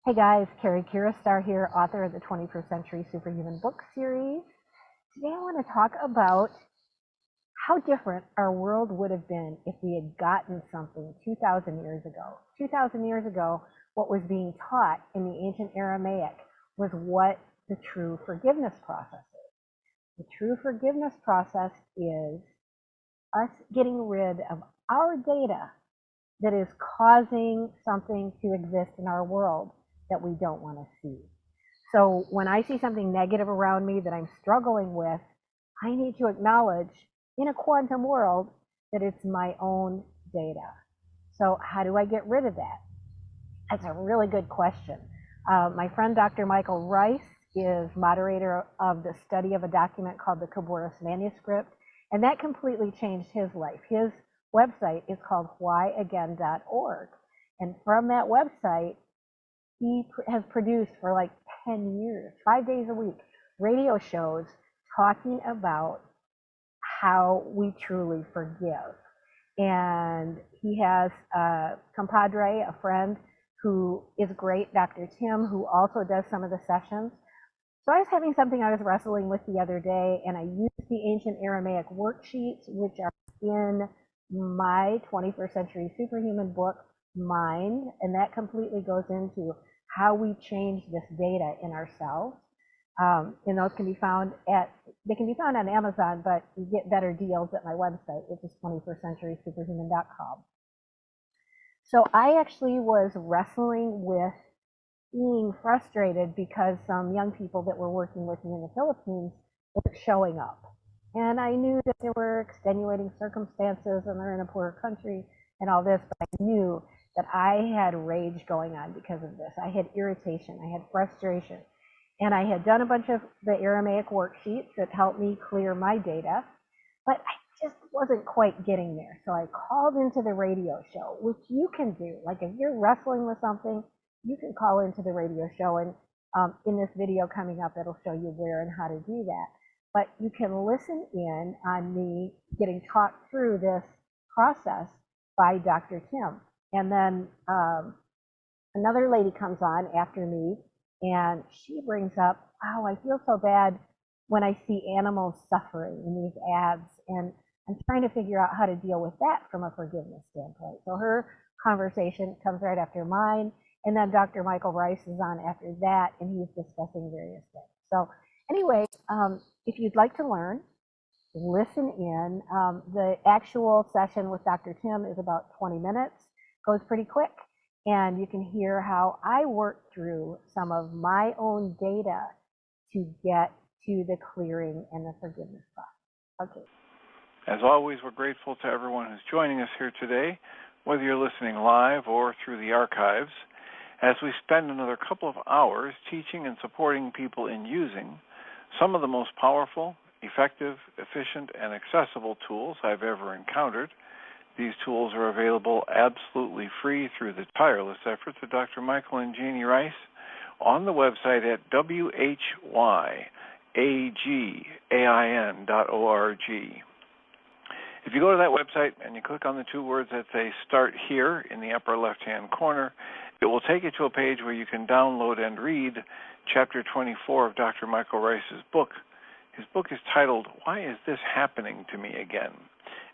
Hey guys, Cary Ellis here, author of the 21st Century Superhuman book series. Today I want to talk about how different our world would have been if we had gotten something 2,000 years ago. 2,000 years ago, what was being taught in the ancient Aramaic was what the true forgiveness process is. The true forgiveness process is us getting rid of our data that is causing something to exist in our world that we don't want to see. So when I see something negative around me that I'm struggling with, I need to acknowledge in a quantum world that it's my own data. So how do I get rid of that? That's a really good question. My friend Dr. Michael Ryce is moderator of the study of a document called the Caboris Manuscript, and that completely changed his life. His website is called whyagain.org, and from that website, he has produced for like 10 years, 5 days a week, radio shows talking about how we truly forgive. And he has a compadre, a friend who is great, Dr. Tim, who also does some of the sessions. So I was having something I was wrestling with the other day, and I used the ancient Aramaic worksheets, which are in my 21st Century Superhuman book, Mind, and that completely goes into how we change this data in ourselves. And those can be found on Amazon, but you get better deals at my website, which is 21stcenturysuperhuman.com. So I actually was wrestling with being frustrated because some young people that were working with me in the Philippines weren't showing up. And I knew that there were extenuating circumstances and they're in a poor country and all this, but I knew that I had rage going on because of this. I had irritation, I had frustration, and I had done a bunch of the Aramaic worksheets that helped me clear my data, but I just wasn't quite getting there. So I called into the radio show, which you can do. Like if you're wrestling with something, you can call into the radio show, and in this video coming up, it'll show you where and how to do that. But you can listen in on me getting talked through this process by Dr. Tim. And then another lady comes on after me, and she brings up, wow, I feel so bad when I see animals suffering in these ads, and I'm trying to figure out how to deal with that from a forgiveness standpoint. So her conversation comes right after mine, and then Dr. Michael Ryce is on after that, and he's discussing various things. So anyway, if you'd like to learn, listen in. The actual session with Dr. Tim is about 20 minutes, goes pretty quick, and you can hear how I work through some of my own data to get to the clearing and the forgiveness process. Okay. As always, we're grateful to everyone who's joining us here today, whether you're listening live or through the archives, as we spend another couple of hours teaching and supporting people in using some of the most powerful, effective, efficient, and accessible tools I've ever encountered. These tools are available absolutely free through the tireless efforts of Dr. Michael and Janie Ryce on the website at whyagain.org. If you go to that website and you click on the two words that say Start Here in the upper left-hand corner, it will take you to a page where you can download and read Chapter 24 of Dr. Michael Ryce's book. His book is titled, Why Is This Happening to Me Again?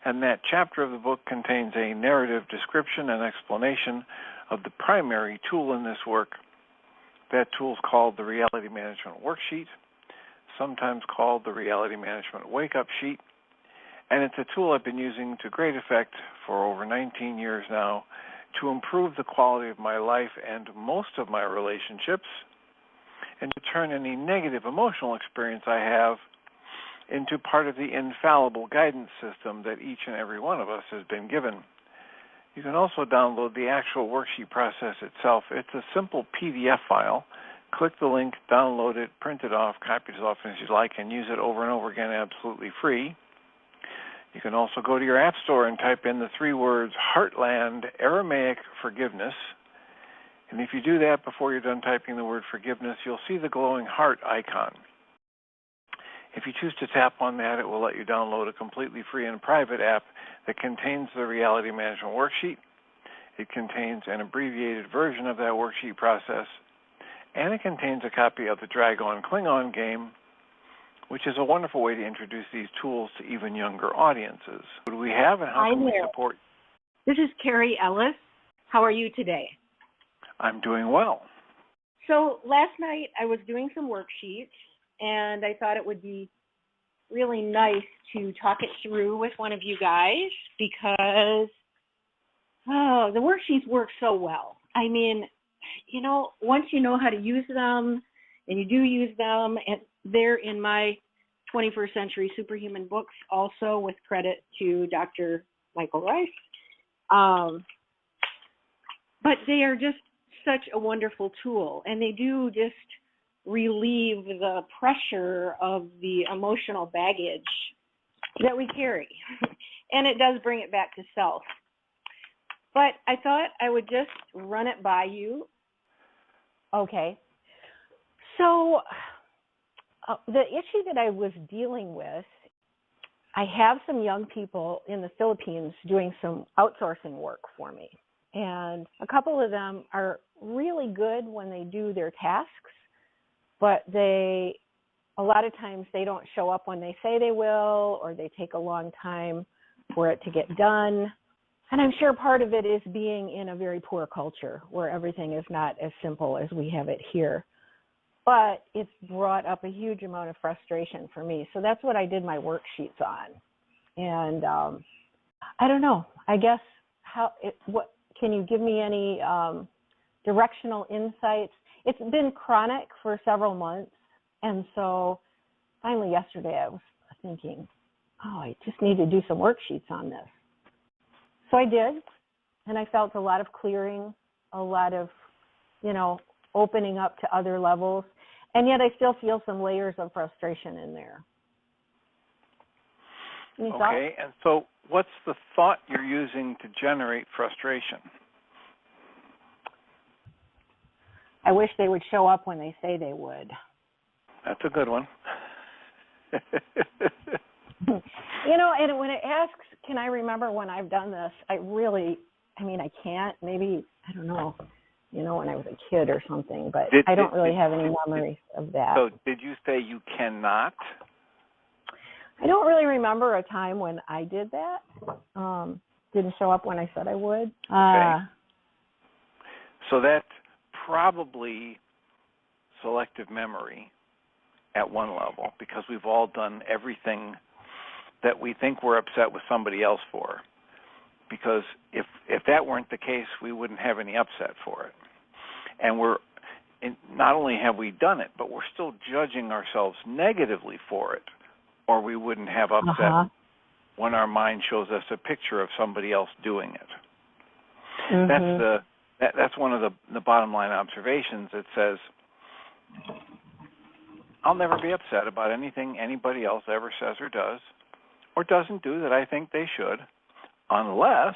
And that chapter of the book contains a narrative description and explanation of the primary tool in this work. That tool is called the Reality Management Worksheet, sometimes called the Reality Management Wake-Up Sheet, and it's a tool I've been using to great effect for over 19 years now to improve the quality of my life and most of my relationships, and to turn any negative emotional experience I have into part of the infallible guidance system that each and every one of us has been given. You can also download the actual worksheet process itself. It's a simple PDF file. Click the link, download it, print it off, copy it as often as you like, and use it over and over again absolutely free. You can also go to your app store and type in the three words Heartland Aramaic Forgiveness. And if you do that before you're done typing the word forgiveness, you'll see the glowing heart icon. If you choose to tap on that, it will let you download a completely free and private app that contains the Reality Management Worksheet. It contains an abbreviated version of that worksheet process, and it contains a copy of the Dragon Klingon game, which is a wonderful way to introduce these tools to even younger audiences. What do we have, and how can we support? This is Cary Ellis. How are you today? I'm doing well. So last night I was doing some worksheets, and I thought it would be really nice to talk it through with one of you guys because, the worksheets work so well. I mean, once you know how to use them, and you do use them, and they're in my 21st Century Superhuman books also, with credit to Dr. Michael Ryce. But they are just such a wonderful tool, and they do just relieve the pressure of the emotional baggage that we carry. And it does bring it back to self. But I thought I would just run it by you. Okay. So the issue that I was dealing with, I have some young people in the Philippines doing some outsourcing work for me. And a couple of them are really good when they do their tasks, but a lot of times they don't show up when they say they will, or they take a long time for it to get done. And I'm sure part of it is being in a very poor culture where everything is not as simple as we have it here. But it's brought up a huge amount of frustration for me. So that's what I did my worksheets on. And I don't know, I guess, can you give me any directional insights? It's been chronic for several months. And so finally yesterday I was thinking, I just need to do some worksheets on this. So I did, and I felt a lot of clearing, a lot of, opening up to other levels. And yet I still feel some layers of frustration in there. Any thoughts? Okay, and so what's the thought you're using to generate frustration? I wish they would show up when they say they would. That's a good one. And when it asks, can I remember when I've done this, I can't. Maybe, I don't know, when I was a kid or something, but I don't really have any memories of that. So did you say you cannot? I don't really remember a time when I did that. Didn't show up when I said I would. Okay. So that's probably selective memory at one level, because we've all done everything that we think we're upset with somebody else for. Because if that weren't the case, we wouldn't have any upset for it. And not only have we done it, but we're still judging ourselves negatively for it, or we wouldn't have upset when our mind shows us a picture of somebody else doing it. Mm-hmm. That's one of the bottom line observations. It says, I'll never be upset about anything anybody else ever says or does, or doesn't do that I think they should, unless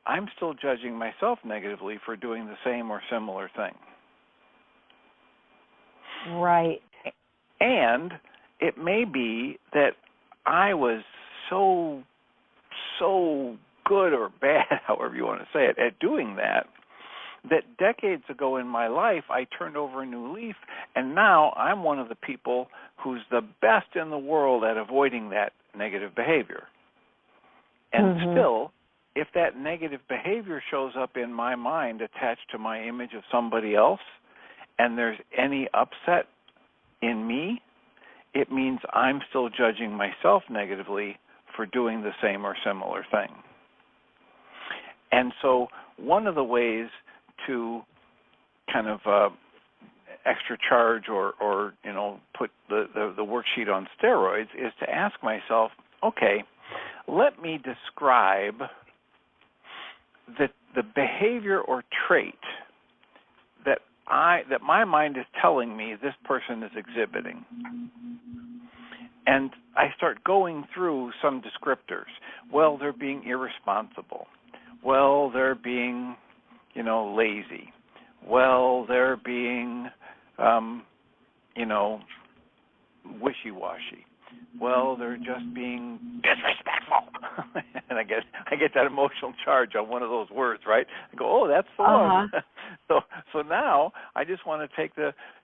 I'm still judging myself negatively for doing the same or similar thing. Right. And it may be that I was so good or bad, however you want to say it, at doing that decades ago in my life I turned over a new leaf, and now I'm one of the people who's the best in the world at avoiding that negative behavior. And still, if that negative behavior shows up in my mind attached to my image of somebody else, and there's any upset in me, it means I'm still judging myself negatively for doing the same or similar thing. And so one of the ways to kind of extra charge or put the worksheet on steroids is to ask myself, okay, let me describe the behavior or trait that my mind is telling me this person is exhibiting. And I start going through some descriptors. Well, they're being irresponsible. Well, they're being, lazy. Well, they're being, wishy-washy. well, they're just being disrespectful. And I get that emotional charge on one of those words, right? I go, oh, that's the one. So now I just want to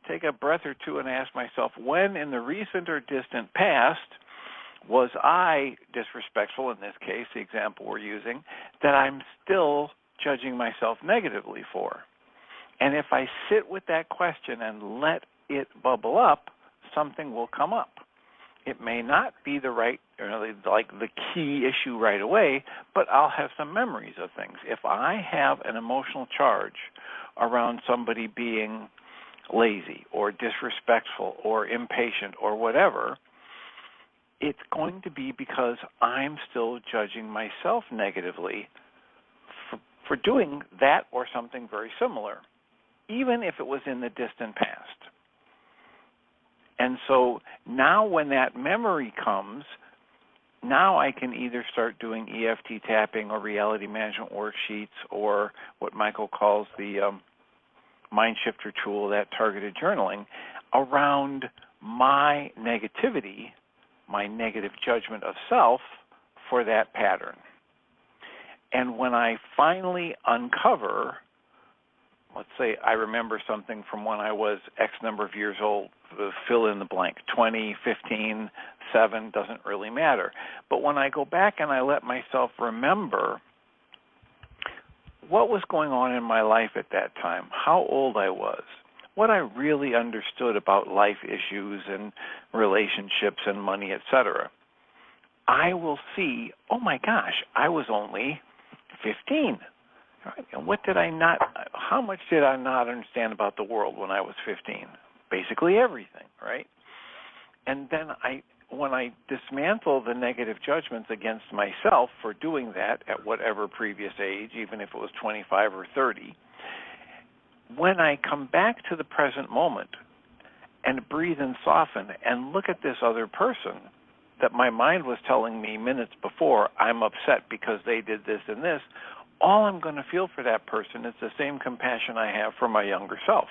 take a breath or two and ask myself, when in the recent or distant past was I disrespectful, in this case, the example we're using, that I'm still judging myself negatively for? And if I sit with that question and let it bubble up, something will come up. It may not be the right, like the key issue right away, but I'll have some memories of things. If I have an emotional charge around somebody being lazy or disrespectful or impatient or whatever, it's going to be because I'm still judging myself negatively for doing that or something very similar, even if it was in the distant past. And so now when that memory comes, now I can either start doing EFT tapping or reality management worksheets or what Michael calls the MindShifter tool, that targeted journaling, around my negativity, my negative judgment of self for that pattern. And when I finally uncover, let's say I remember something from when I was X number of years old, fill in the blank, 20, 15, 7, doesn't really matter. But when I go back and I let myself remember what was going on in my life at that time, how old I was, what I really understood about life issues and relationships and money, etc., I will see, oh my gosh, I was only 15. Right? And how much did I not understand about the world when I was 15? Basically everything, right? And then when I dismantle the negative judgments against myself for doing that at whatever previous age, even if it was 25 or 30, when I come back to the present moment and breathe and soften and look at this other person that my mind was telling me minutes before, I'm upset because they did this and this, all I'm going to feel for that person is the same compassion I have for my younger self.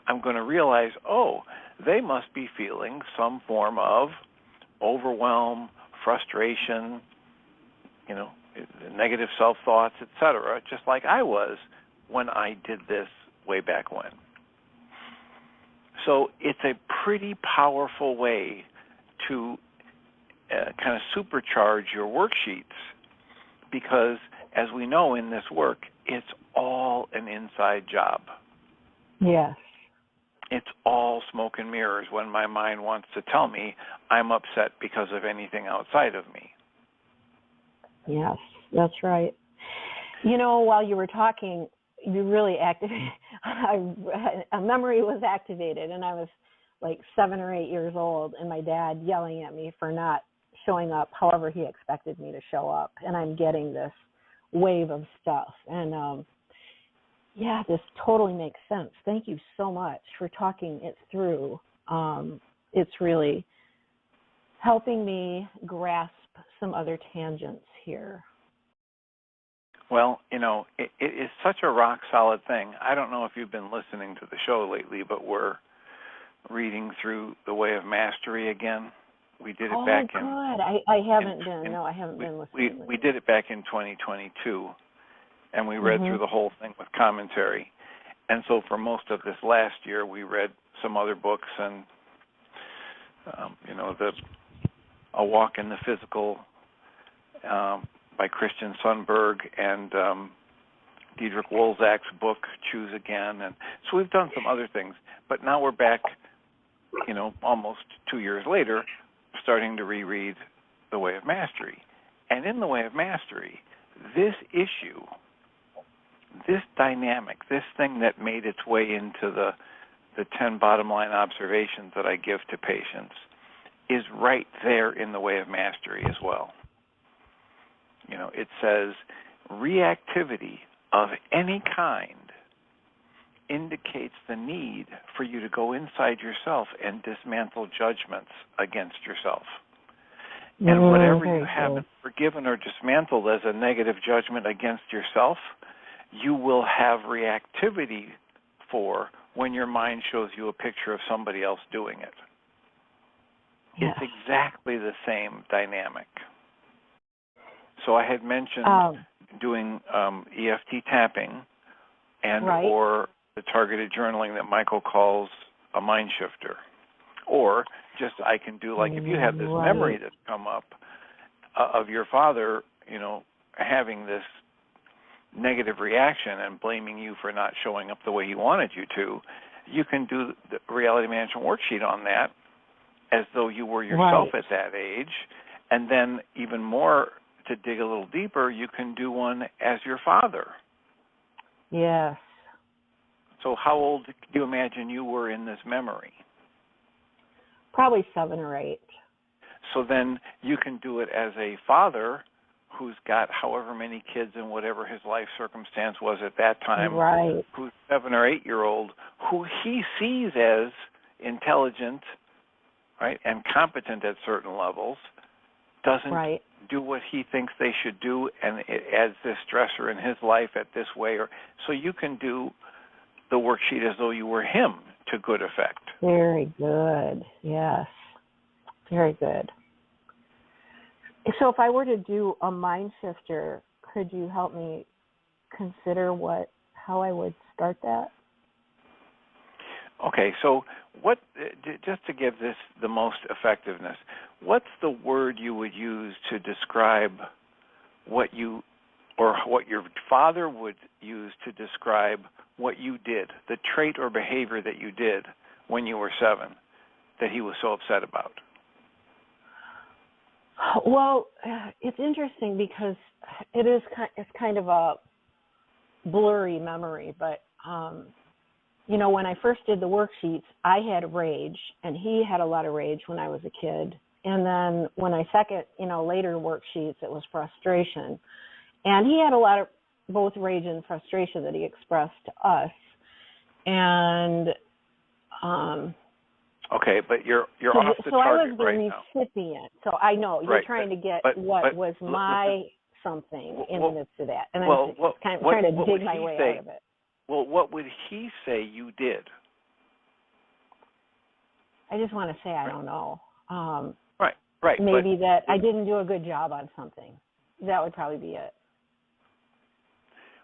I'm going to realize, oh, they must be feeling some form of overwhelm, frustration, negative self-thoughts, etc., just like I was when I did this way back when. So it's a pretty powerful way to kind of supercharge your worksheets because, as we know in this work, it's all an inside job. Yes. It's all smoke and mirrors when my mind wants to tell me I'm upset because of anything outside of me. Yes, that's right. While you were talking, you really activated, a memory was activated, and I was like 7 or 8 years old, and my dad yelling at me for not showing up however he expected me to show up, and I'm getting this wave of stuff. And this totally makes sense. Thank you so much for talking it through. It's really helping me grasp some other tangents here. Well, it is such a rock-solid thing. I don't know if you've been listening to the show lately, but we're reading through The Way of Mastery again. We did it back in... Oh, good. I haven't been. No, I haven't been listening. We did it back in 2022, and we read through the whole thing with commentary. And so for most of this last year, we read some other books and, A Walk in the Physical by Christian Sundberg and Diederik Wolzak's book, Choose Again. And so we've done some other things. But now we're back, almost 2 years later, starting to reread The Way of Mastery. And in The Way of Mastery, this issue, this dynamic, this thing that made its way into the 10 bottom line observations that I give to patients is right there in The Way of Mastery as well. It says reactivity of any kind indicates the need for you to go inside yourself and dismantle judgments against yourself. And whatever you haven't forgiven or dismantled as a negative judgment against yourself, you will have reactivity for when your mind shows you a picture of somebody else doing it. Yes. It's exactly the same dynamic. So I had mentioned doing EFT tapping and or the targeted journaling that Michael calls a mind shifter. Or just I can do, like, if you have this memory that's come up of your father, you know, having this negative reaction and blaming you for not showing up the way he wanted you to, you can do the reality management worksheet on that as though you were yourself at that age. And then even more, to dig a little deeper, you can do one as your father. Yes. So how old do you imagine you were in this memory? Probably 7 or 8. So then you can do it as a father who's got however many kids and whatever his life circumstance was at that time, who's 7 or 8 year old, who he sees as intelligent, right, and competent at certain levels, doesn't do what he thinks they should do, and it adds this stressor in his life at this way. Or so you can do the worksheet as though you were him to good effect. Very good. Yes. Very good. So if I were to do a mind shifter, could you help me consider how I would start that? Okay, so what, just to give this the most effectiveness, what's the word you would use to describe what you, or what your father would use to describe what you did, the trait or behavior that you did when you were 7 that he was so upset about? Well, it's interesting because it's kind of a blurry memory, but you know, when I first did the worksheets, I had rage, and he had a lot of rage when I was a kid. And then when I later worksheets, it was frustration. And he had a lot of both rage and frustration that he expressed to us. And okay, but you're off the target right now. So I was the recipient. So I know you're trying to get what was my something in the midst of that, and I'm kind of trying to dig my way out of it. Well, what would he say you did? I just want to say I don't know. Right. Maybe that I didn't do a good job on something. That would probably be it.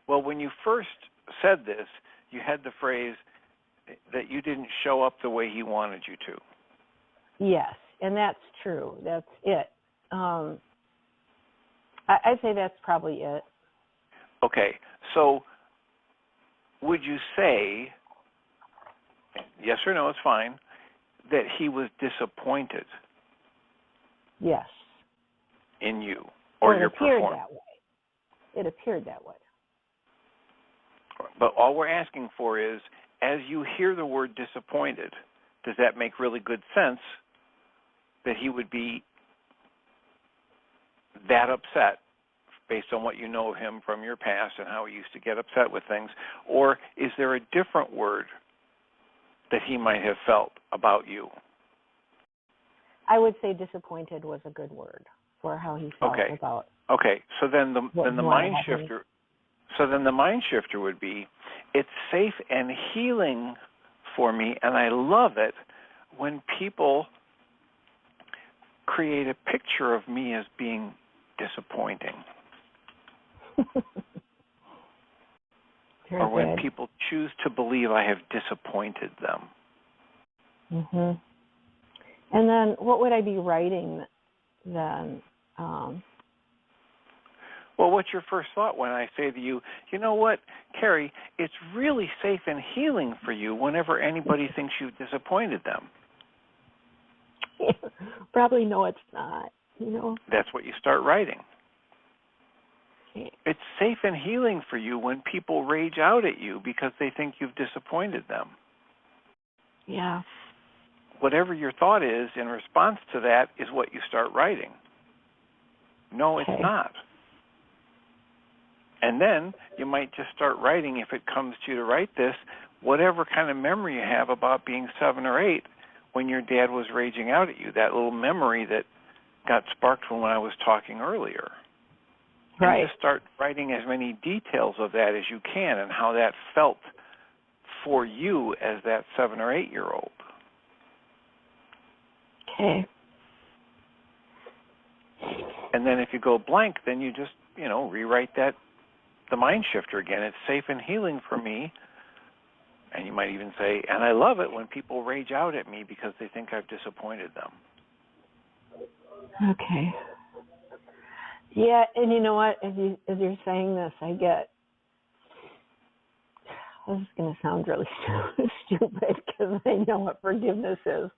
Well, when you first said this, you had the phrase that you didn't show up the way he wanted you to. Yes, and that's true. That's it. I'd say that's probably it. Okay, so would you say, yes or no, it's fine, that he was disappointed? Yes. In you or your performance? It appeared that way. But all we're asking for is, as you hear the word disappointed, does that make really good sense that he would be that upset based on what you know of him from your past and how he used to get upset with things? Or is there a different word that he might have felt about you? I would say disappointed was a good word for how he felt about. Okay, so then the mind shifter. So then the mind shifter would be, it's safe and healing for me, and I love it when people create a picture of me as being disappointing. Or when people choose to believe I have disappointed them. Mhm. And then what would I be writing then? Well, what's your first thought when I say to you, you know what, Cary, it's really safe and healing for you whenever anybody thinks you've disappointed them? Probably no, it's not. You know. That's what you start writing. Okay. It's safe and healing for you when people rage out at you because they think you've disappointed them. Yeah. Whatever your thought is in response to that is what you start writing. No, it's not. And then you might just start writing, if it comes to you to write this, whatever kind of memory you have about being 7 or 8 when your dad was raging out at you, that little memory that got sparked when I was talking earlier. Right. And just start writing as many details of that as you can and how that felt for you as that 7 or 8 year old. Okay. And then if you go blank, then you just, rewrite the mind shifter again. It's safe and healing for me. And you might even say, and I love it when people rage out at me because they think I've disappointed them. Okay. Yeah, and you know what? As you're saying this, this is going to sound really stupid because I know what forgiveness is.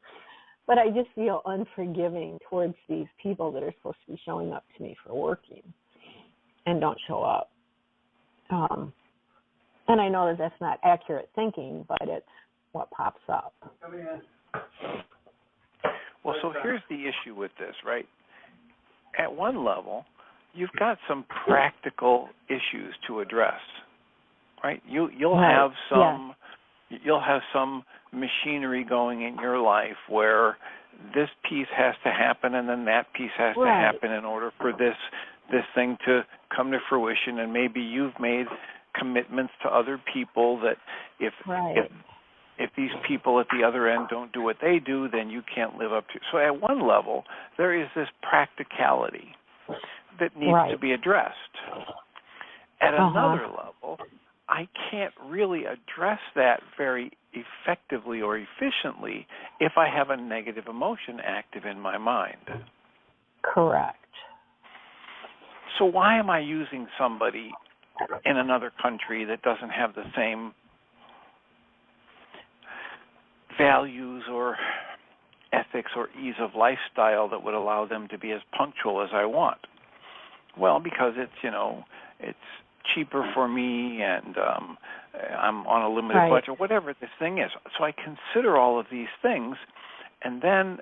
But I just feel unforgiving towards these people that are supposed to be showing up to me for working and don't show up. And I know that that's not accurate thinking, but it's what pops up. Well, so here's the issue with this, right? At one level, you've got some practical issues to address, right? You'll have some machinery going in your life where this piece has to happen and then that piece has to happen in order for this thing to come to fruition. And maybe you've made commitments to other people that if these people at the other end don't do what they do, then you can't live up to. So at one level, there is this practicality that needs to be addressed. At another level, I can't really address that very effectively or efficiently if I have a negative emotion active in my mind. Correct. So why am I using somebody in another country that doesn't have the same values or ethics or ease of lifestyle that would allow them to be as punctual as I want? Well, because it's cheaper for me and I'm on a limited budget, whatever this thing is. So I consider all of these things, and then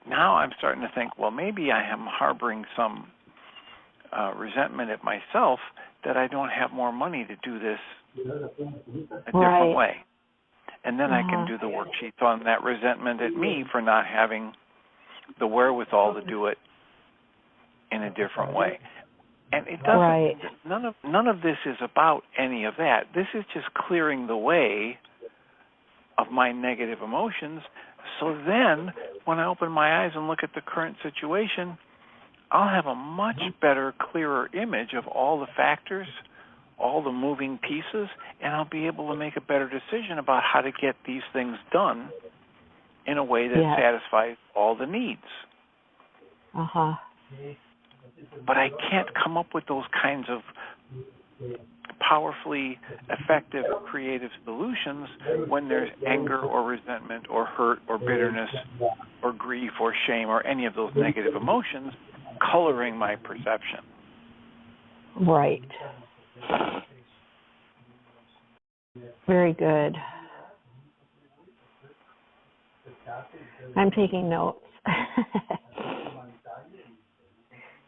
now I'm starting to think, well, maybe I am harboring some resentment at myself that I don't have more money to do this a different way. And then I can do the worksheets on that resentment at me for not having the wherewithal to do it in a different way. And it doesn't. None of this is about any of that. This is just clearing the way of my negative emotions. So then, when I open my eyes and look at the current situation, I'll have a much better, clearer image of all the factors, all the moving pieces, and I'll be able to make a better decision about how to get these things done in a way that satisfies all the needs. But I can't come up with those kinds of powerfully effective, creative solutions when there's anger or resentment or hurt or bitterness or grief or shame or any of those negative emotions coloring my perception. Right. Very good. I'm taking notes.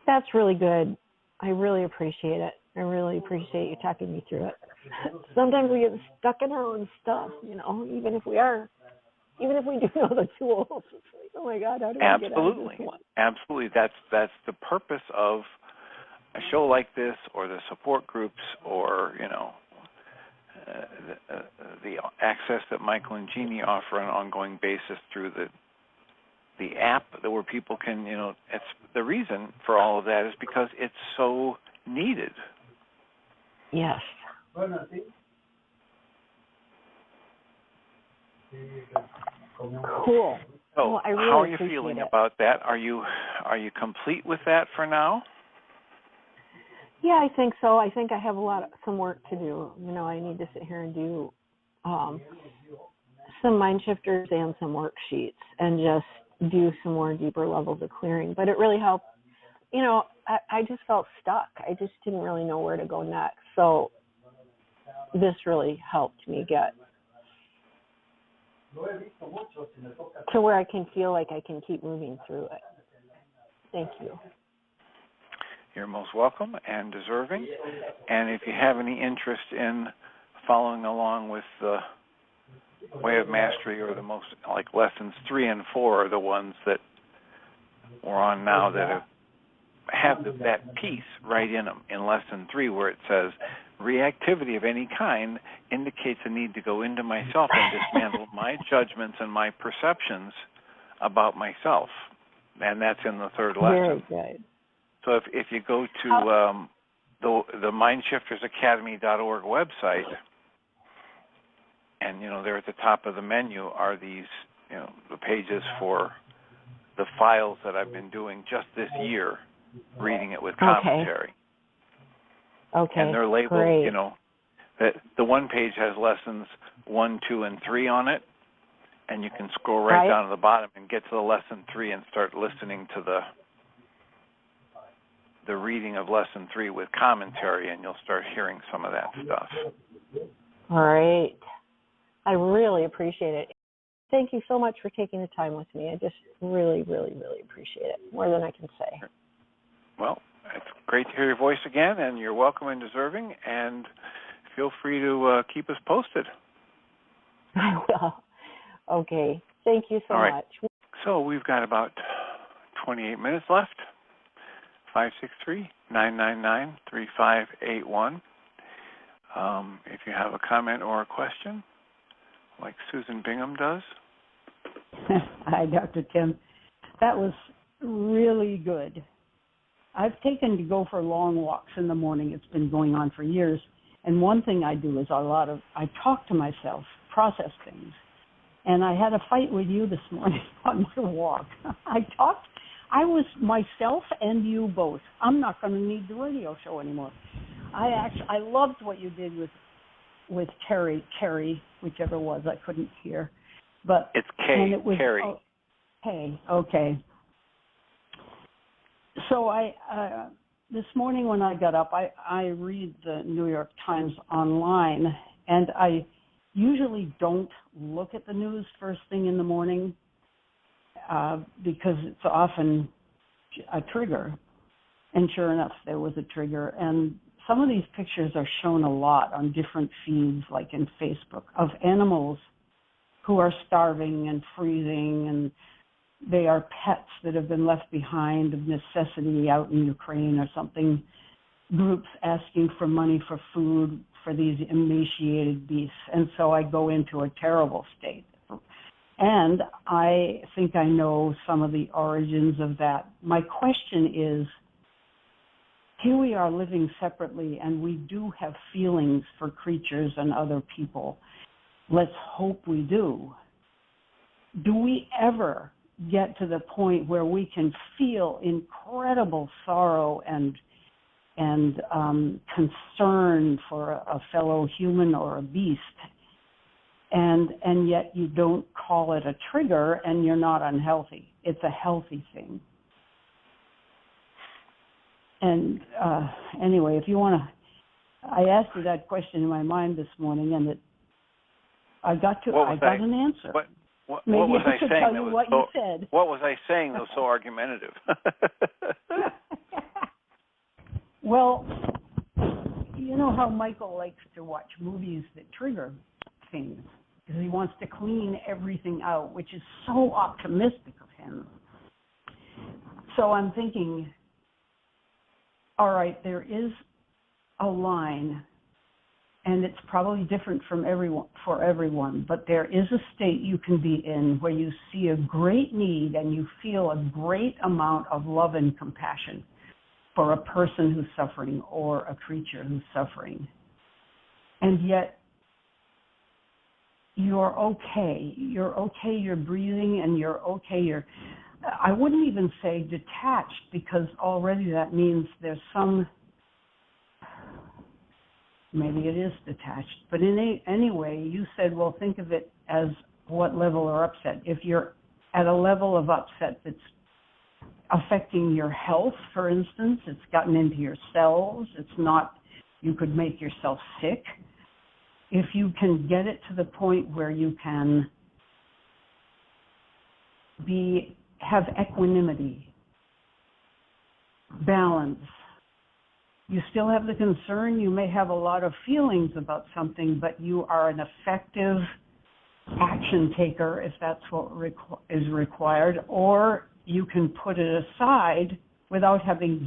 That's really good. I really appreciate it. I really appreciate you talking me through it. Sometimes we get stuck in our own stuff, even if we do know the tools. It's like, oh my God, how do I get out of this one? Absolutely. That's the purpose of a show like this, or the support groups, or the access that Michael and Jeannie offer on an ongoing basis through the app, where people can, it's the reason for all of that is because it's so needed. Yes. Cool. So, well, I really how are you feeling about that? Are you complete with that for now? Yeah, I think so. I think I have some work to do. I need to sit here and do some mind shifters and some worksheets and just do some more deeper levels of clearing. But it really helped. I just felt stuck. I just didn't really know where to go next. So this really helped me get to where I can feel like I can keep moving through it. Thank you. You're most welcome and deserving. And if you have any interest in following along with the Way of Mastery, or the most, like lessons 3 and 4 are the ones that we're on now that have that piece right in them. In lesson 3, where it says, reactivity of any kind indicates a need to go into myself and dismantle my judgments and my perceptions about myself. And that's in the 3rd lesson. Very good. So if you go to the MindShiftersAcademy.org website, and there at the top of the menu are these, the pages for the files that I've been doing just this year, reading it with commentary. Okay. And they're labeled, great. The one page has lessons 1, 2, and 3 on it, and you can scroll right down to the bottom and get to the lesson 3 and start listening to the reading of lesson 3 with commentary, and you'll start hearing some of that stuff. All right. I really appreciate it. Thank you so much for taking the time with me. I just really, really, really appreciate it, more than I can say. Well, it's great to hear your voice again, and you're welcome and deserving, and feel free to keep us posted. I will. Okay. Thank you so much. So we've got about 28 minutes left. 563-999-3581. If you have a comment or a question, like Susan Bingham does. Hi, Dr. Tim. That was really good. I've taken to go for long walks in the morning. It's been going on for years. And one thing I do is I talk to myself, process things. And I had a fight with you this morning on my walk. I was myself and you both. I'm not going to need the radio show anymore. I loved what you did with Cary, whichever it was, I couldn't hear. But it's Cary. Okay. So this morning when I got up, I read the New York Times online, and I usually don't look at the news first thing in the morning because it's often a trigger. And sure enough, there was a trigger. And some of these pictures are shown a lot on different feeds, like in Facebook, of animals who are starving and freezing, and they are pets that have been left behind of necessity out in Ukraine or something, groups asking for money for food for these emaciated beasts. And so I go into a terrible state. And I think I know some of the origins of that. My question is, here we are living separately, and we do have feelings for creatures and other people. Let's hope we do. Do we ever get to the point where we can feel incredible sorrow and concern for a fellow human or a beast, and yet you don't call it a trigger and you're not unhealthy? It's a healthy thing. And anyway, if you want to, I asked you that question in my mind this morning, and I got an answer. What Maybe was I could saying? Tell you what you said. What was I saying that was so argumentative? Well, you know how Michael likes to watch movies that trigger things because he wants to clean everything out, which is so optimistic of him. So I'm thinking, all right, there is a line, and it's probably different for everyone, but there is a state you can be in where you see a great need and you feel a great amount of love and compassion for a person who's suffering or a creature who's suffering. And yet you're okay. You're okay, you're breathing, and you're okay. I wouldn't even say detached, because already that means there's some, maybe it is detached. But anyway, you said, well, think of it as what level of upset. If you're at a level of upset that's affecting your health, for instance, it's gotten into your cells, it's not, you could make yourself sick. If you can get it to the point where you can have equanimity, balance, you still have the concern, you may have a lot of feelings about something, but you are an effective action taker if that's what is required, or you can put it aside without having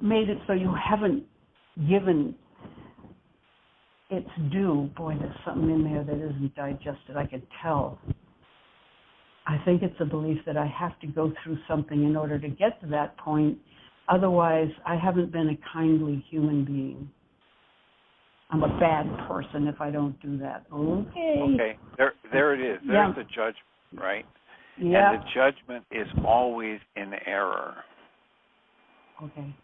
made it so you haven't given its due. Boy, there's something in there that isn't digested, I could tell. I think it's a belief that I have to go through something in order to get to that point. Otherwise, I haven't been a kindly human being. I'm a bad person if I don't do that. Okay. There it is. There's the judgment, right? Yeah. And the judgment is always in error. Okay.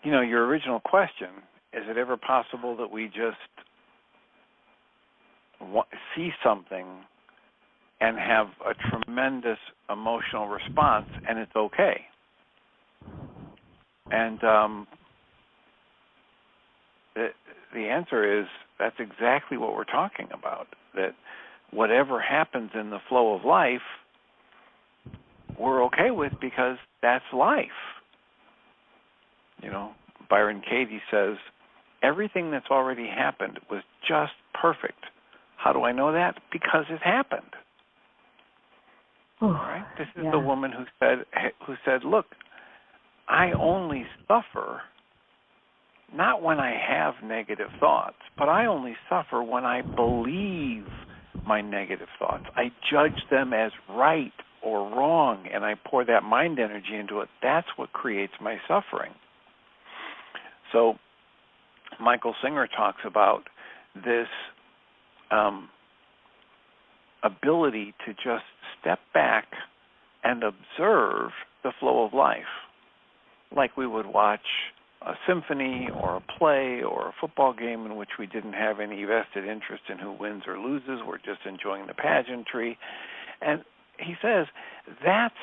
You know, your original question, is it ever possible that we just see something and have a tremendous emotional response and it's okay? And the answer is that's exactly what we're talking about, that whatever happens in the flow of life, we're okay with because that's life. You know, Byron Katie says, everything that's already happened was just perfect. How do I know that? Because it happened. Right? This is the woman who said, look, I only suffer not when I have negative thoughts, but I only suffer when I believe my negative thoughts. I judge them as right or wrong, and I pour that mind energy into it. That's what creates my suffering. So Michael Singer talks about this ability to just step back and observe the flow of life, like we would watch a symphony or a play or a football game in which we didn't have any vested interest in who wins or loses. We're just enjoying the pageantry. And he says that's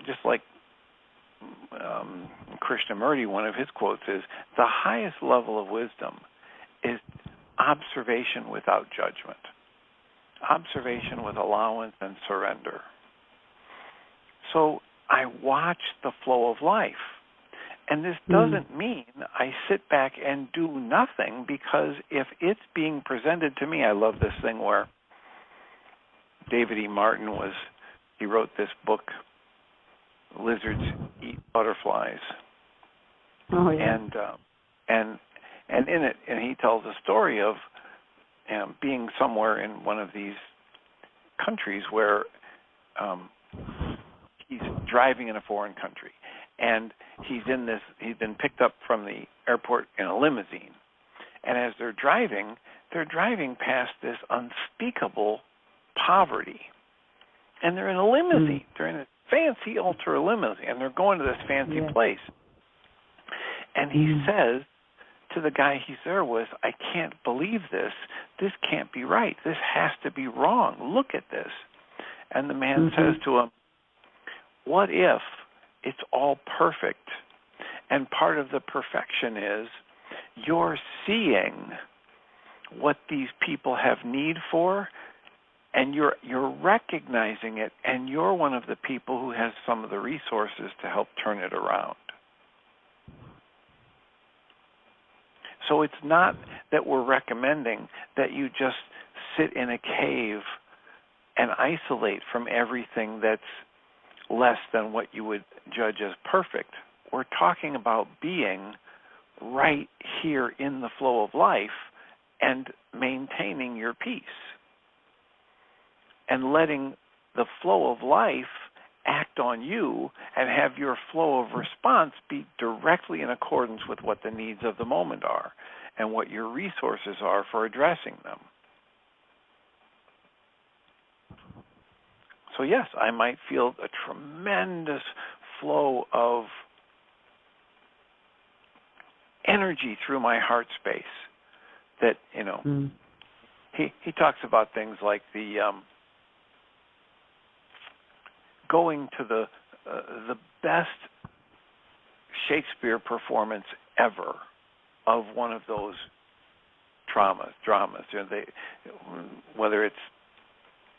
just like Krishnamurti, one of his quotes is, the highest level of wisdom is observation without judgment, observation with allowance and surrender. So I watch the flow of life. And this doesn't mean I sit back and do nothing, because if it's being presented to me, I love this thing where David E. Martin he wrote this book, Lizards Eat Butterflies. Oh, yeah. And in it, and he tells a story of being somewhere in one of these countries where he's driving in a foreign country. And he's been picked up from the airport in a limousine. And as they're driving past this unspeakable poverty. And they're in a limousine. They're in a fancy ultra limousine, and they're going to this fancy place. And he says to the guy he's there with, I can't believe this. This can't be right. This has to be wrong. Look at this. And the man says to him, what if it's all perfect? And part of the perfection is you're seeing what these people have need for, and you're recognizing it, and you're one of the people who has some of the resources to help turn it around. So it's not that we're recommending that you just sit in a cave and isolate from everything that's less than what you would judge as perfect. We're talking about being right here in the flow of life and maintaining your peace and letting the flow of life act on you and have your flow of response be directly in accordance with what the needs of the moment are and what your resources are for addressing them. So yes, I might feel a tremendous flow of energy through my heart space that, you know, he talks about things like the going to the best Shakespeare performance ever of one of those dramas. You know, whether it's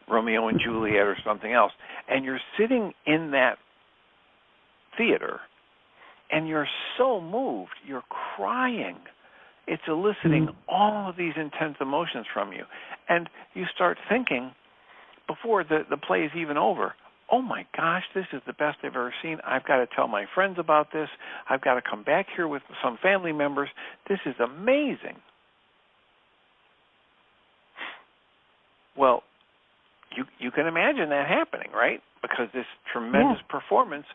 Romeo and Juliet or something else, and you're sitting in that theater and you're so moved, you're crying. It's eliciting all of these intense emotions from you. And you start thinking, before the play is even over, oh my gosh, this is the best I've ever seen. I've got to tell my friends about this. I've got to come back here with some family members. This is amazing. Well, you can imagine that happening, right? Because this tremendous performance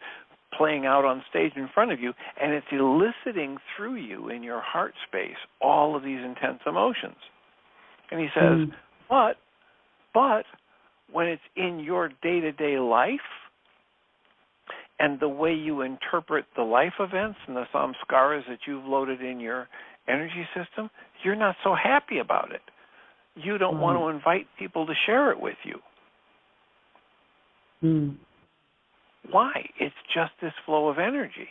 playing out on stage in front of you, and it's eliciting through you in your heart space all of these intense emotions. And he says, but when it's in your day-to-day life and the way you interpret the life events and the samskaras that you've loaded in your energy system, you're not so happy about it. You don't want to invite people to share it with you. Why? It's just this flow of energy.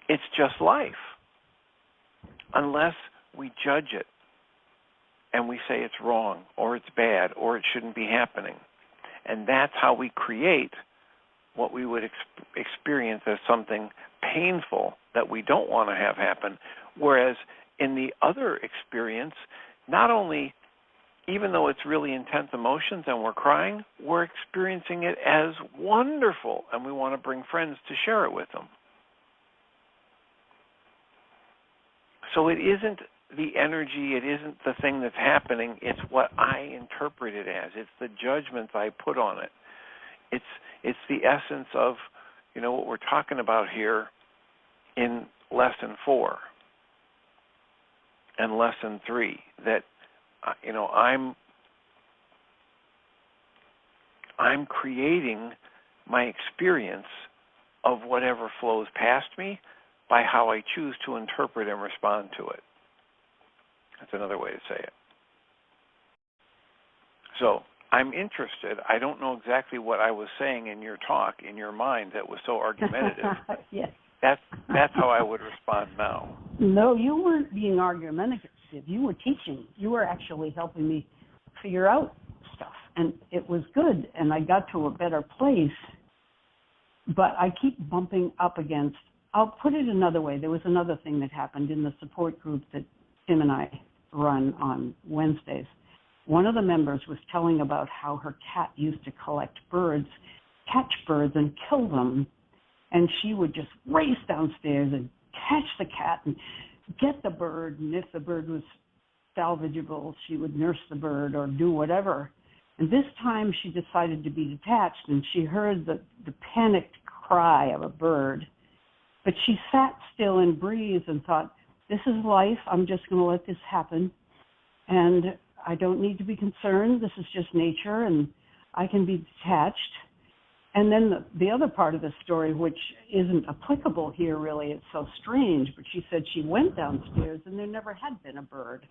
It's just life. Unless we judge it and we say it's wrong or it's bad or it shouldn't be happening. And that's how we create what we would experience as something painful that we don't want to have happen. Whereas in the other experience, not only, even though it's really intense emotions and we're crying, we're experiencing it as wonderful, and we want to bring friends to share it with them. So it isn't the energy, it isn't the thing that's happening, it's what I interpret it as. It's the judgments I put on it. It's the essence of, what we're talking about here in Lesson 4 and Lesson 3, that I'm creating my experience of whatever flows past me by how I choose to interpret and respond to it. That's another way to say it. So I'm interested. I don't know exactly what I was saying in your talk, in your mind, that was so argumentative. Yes. That's how I would respond now. No, you weren't being argumentative. You were teaching. You were actually helping me figure out stuff. And it was good, and I got to a better place. But I keep bumping up against, I'll put it another way. There was another thing that happened in the support group that Tim and I run on Wednesdays. One of the members was telling about how her cat used to collect birds, catch birds, and kill them. And she would just race downstairs and catch the cat and get the bird. And if the bird was salvageable, she would nurse the bird or do whatever. And this time she decided to be detached, and she heard the panicked cry of a bird. But she sat still and breathed and thought, this is life. I'm just going to let this happen. And I don't need to be concerned. This is just nature, and I can be detached. And then the other part of the story, which isn't applicable here really, it's so strange, but she said she went downstairs and there never had been a bird.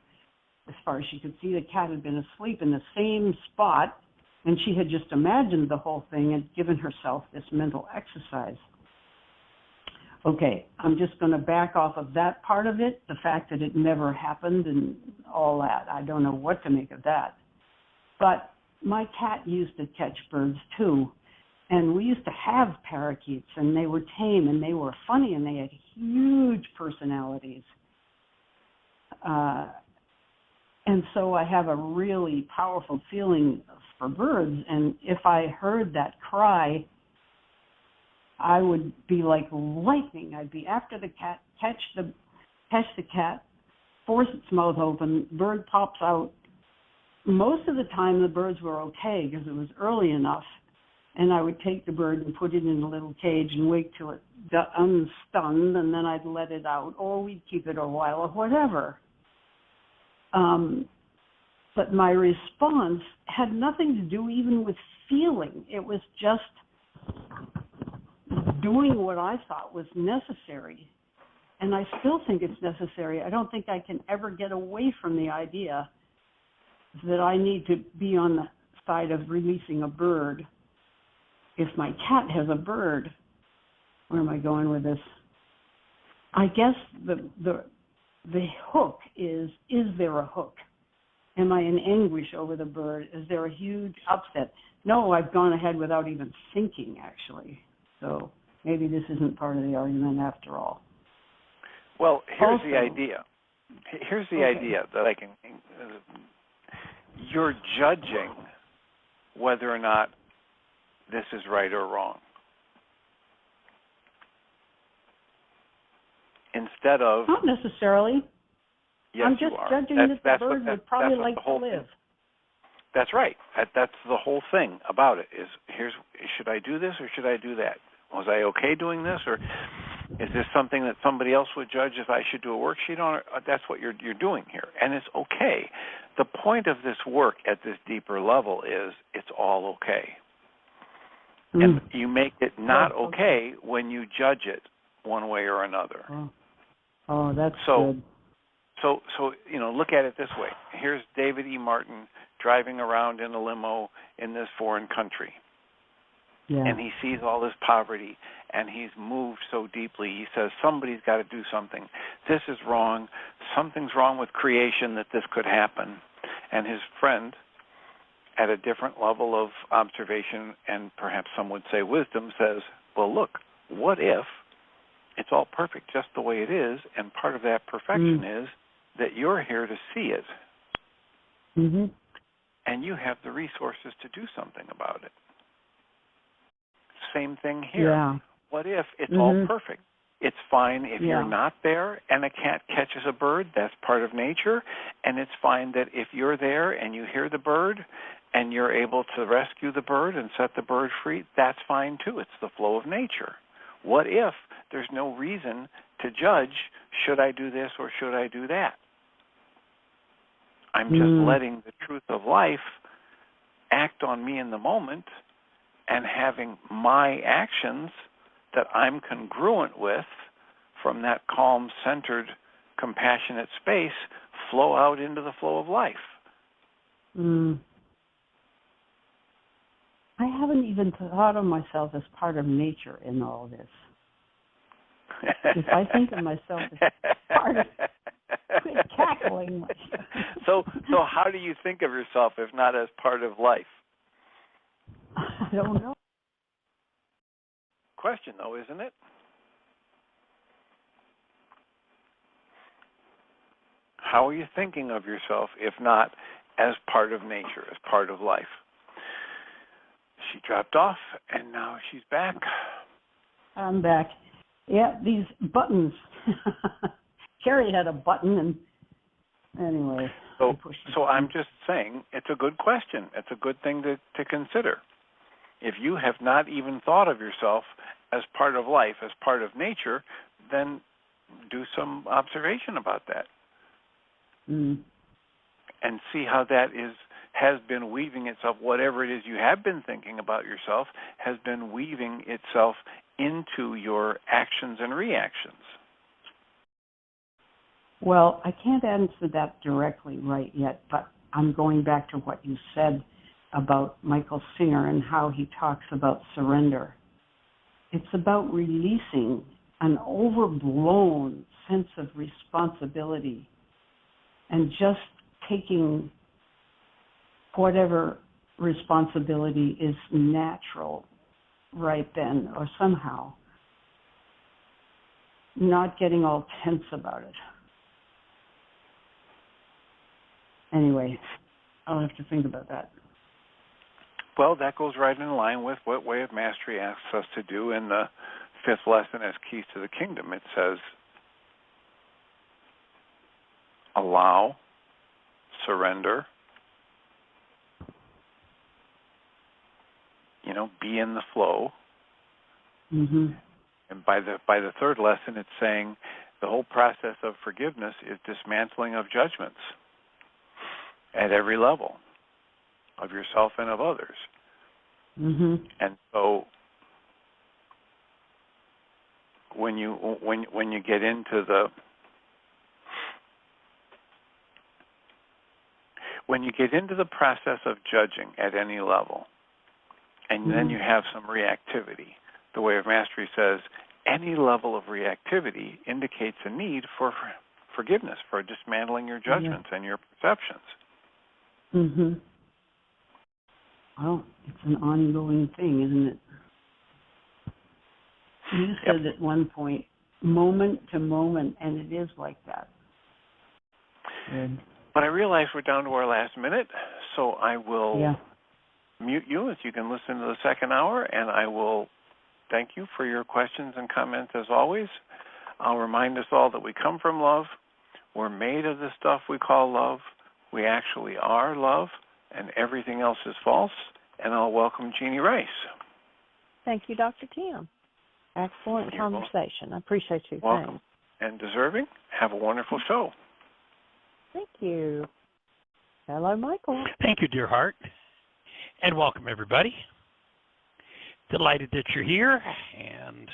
As far as she could see, the cat had been asleep in the same spot, and she had just imagined the whole thing and given herself this mental exercise. Okay, I'm just going to back off of that part of it, the fact that it never happened and all that. I don't know what to make of that. But my cat used to catch birds too, and we used to have parakeets, and they were tame, and they were funny, and they had huge personalities. And so I have a really powerful feeling for birds, and if I heard that cry, I would be like lightning. I'd be after the cat, catch the cat, force its mouth open, bird pops out. Most of the time the birds were okay because it was early enough, and I would take the bird and put it in a little cage and wait till it got unstunned, and then I'd let it out, or we'd keep it a while or whatever. But my response had nothing to do even with feeling. It was just doing what I thought was necessary. And I still think it's necessary. I don't think I can ever get away from the idea that I need to be on the side of releasing a bird. If my cat has a bird, where am I going with this? I guess the hook is there a hook? Am I in anguish over the bird? Is there a huge upset? No, I've gone ahead without even thinking, actually. So maybe this isn't part of the argument after all. Well, here's the idea. Here's the idea that I can... You're judging whether or not this is right or wrong. Instead of... Not necessarily. Yes, I'm just you are. judging that the bird would probably like to live. That's right. That's the whole thing about it. Should I do this or should I do that? Was I okay doing this, or is this something that somebody else would judge if I should do a worksheet on? That's what you're doing here, and it's okay. The point of this work at this deeper level is it's all okay. And you make it not okay when you judge it one way or another. Oh, that's good. So look at it this way. Here's David E. Martin driving around in a limo in this foreign country. Yeah. And he sees all this poverty, and he's moved so deeply. He says, somebody's got to do something. This is wrong. Something's wrong with creation that this could happen. And his friend, at a different level of observation, and perhaps some would say wisdom, says, well, look, what if it's all perfect just the way it is, and part of that perfection is that you're here to see it. Mm-hmm. And you have the resources to do something about it. Same thing here. Yeah. What if it's all perfect? It's fine if you're not there and a cat catches a bird. That's part of nature. And it's fine that if you're there and you hear the bird and you're able to rescue the bird and set the bird free, that's fine too. It's the flow of nature. What if there's no reason to judge, should I do this or should I do that? I'm just letting the truth of life act on me in the moment, and having my actions that I'm congruent with from that calm, centered, compassionate space flow out into the flow of life. I haven't even thought of myself as part of nature in all this. If I think of myself as part of cackling myself. So how do you think of yourself if not as part of life? I don't know. Question, though, isn't it? How are you thinking of yourself if not as part of nature, as part of life? She dropped off, and now she's back. I'm back. Yeah, these buttons. Cary had a button, and anyway. So I'm just saying it's a good question. It's a good thing to consider. If you have not even thought of yourself as part of life, as part of nature, then do some observation about that. And see how that has been weaving itself, whatever it is you have been thinking about yourself, has been weaving itself into your actions and reactions. Well, I can't answer that directly right yet, but I'm going back to what you said about Michael Singer and how he talks about surrender. It's about releasing an overblown sense of responsibility and just taking whatever responsibility is natural right then or somehow, not getting all tense about it. Anyway, I'll have to think about that. Well, that goes right in line with what Way of Mastery asks us to do in the 5th lesson as Keys to the Kingdom. It says, allow, surrender, be in the flow. And by the 3rd lesson, it's saying the whole process of forgiveness is dismantling of judgments at every level of yourself and of others. And so when you get into the process of judging at any level, and then you have some reactivity, the Way of Mastery says any level of reactivity indicates a need for forgiveness, for dismantling your judgments and your perceptions. Well, it's an ongoing thing, isn't it? You said at one point, moment to moment, and it is like that. Good. But I realize we're down to our last minute, so I will mute you as you can listen to the second hour, and I will thank you for your questions and comments as always. I'll remind us all that we come from love. We're made of the stuff we call love. We actually are love, and everything else is false. And I'll welcome Jeannie Ryce. Thank you, Dr. Tim. Excellent conversation. I appreciate you. Welcome. Thanks. And deserving. Have a wonderful show. Thank you. Hello, Michael. Thank you, dear heart. And welcome, everybody. Delighted that you're here and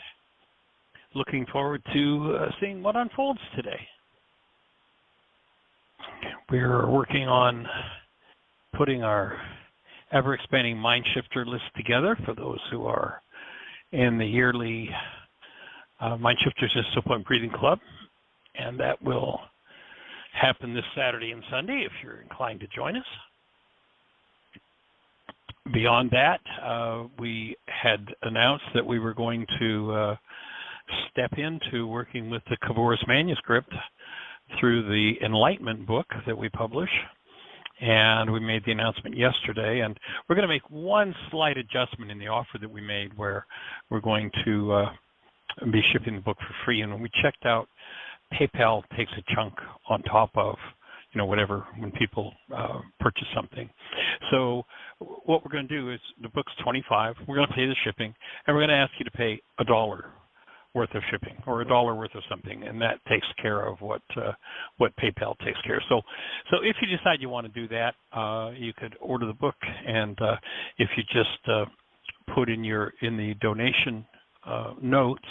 looking forward to seeing what unfolds today. We're working on putting our ever-expanding MindShifter list together for those who are in the yearly MindShifters Disciple Point Breathing Club, and that will happen this Saturday and Sunday if you're inclined to join us. Beyond that, we had announced that we were going to step into working with the Cavour's manuscript through the Enlightenment book that we publish. And we made the announcement yesterday, and we're going to make one slight adjustment in the offer that we made where we're going to be shipping the book for free. And when we checked out, PayPal takes a chunk on top of, whatever, when people purchase something. So what we're going to do is the book's $25. We're going to pay the shipping, and we're going to ask you to pay $1 worth of shipping or $1 worth of something, and that takes care of what PayPal takes care of. So if you decide you want to do that, you could order the book, and if you just put in the donation notes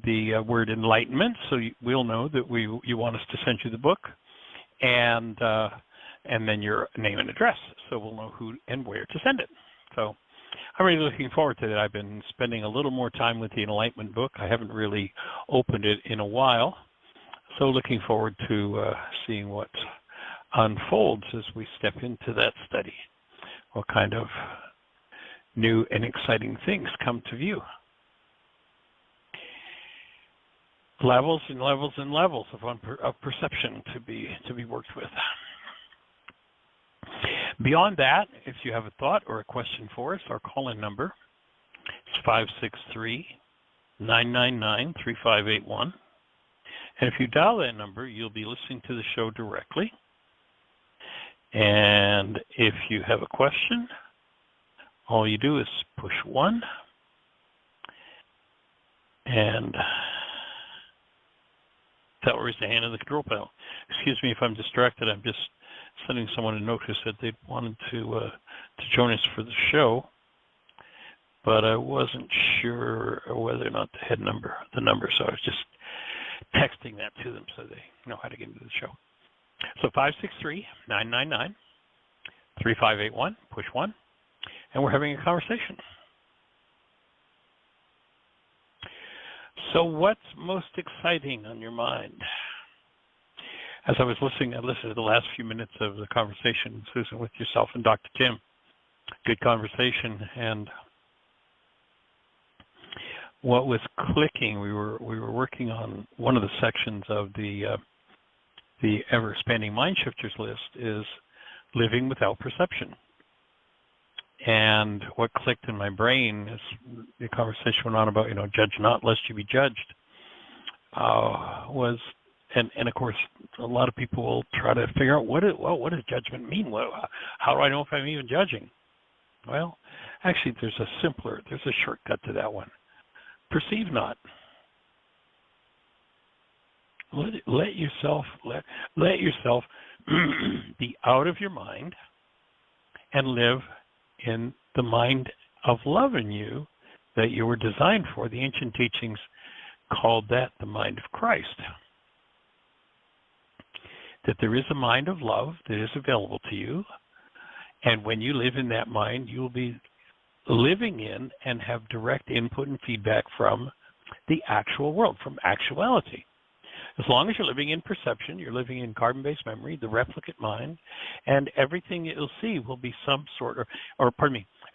the word enlightenment, so we'll know that you want us to send you the book, and then your name and address, so we'll know who and where to send it. So I'm really looking forward to that. I've been spending a little more time with the Enlightenment book. I haven't really opened it in a while, so looking forward to seeing what unfolds as we step into that study. What kind of new and exciting things come to view. Levels and levels and levels of perception to be worked with. Beyond that, if you have a thought or a question for us, our call-in number is 563-999-3581. And if you dial that number, you'll be listening to the show directly. And if you have a question, all you do is push 1. And that will raise the hand in the control panel. Excuse me if I'm distracted. I'm just sending someone a notice that they wanted to join us for the show, but I wasn't sure whether or not they had the number, so I was just texting that to them so they know how to get into the show. So 563-999-3581, push 1, and we're having a conversation. So what's most exciting on your mind? As I was listening, I listened to the last few minutes of the conversation, Susan, with yourself and Dr. Tim. Good conversation, and what was clicking, we were working on one of the sections of the ever-expanding MindShifters list is living without perception. And what clicked in my brain as the conversation went on about, judge not lest you be judged, was, and of course, a lot of people will try to figure out what does judgment mean? How do I know if I'm even judging? Well, actually, there's a shortcut to that one. Perceive not. Let yourself be out of your mind and live in the mind of love in you that you were designed for. The ancient teachings called that the mind of Christ. That there is a mind of love that is available to you, and when you live in that mind, you will be living in and have direct input and feedback from the actual world, from actuality. As long as you're living in perception, you're living in carbon-based memory, the replicate mind, and everything that you'll see will be some sort of,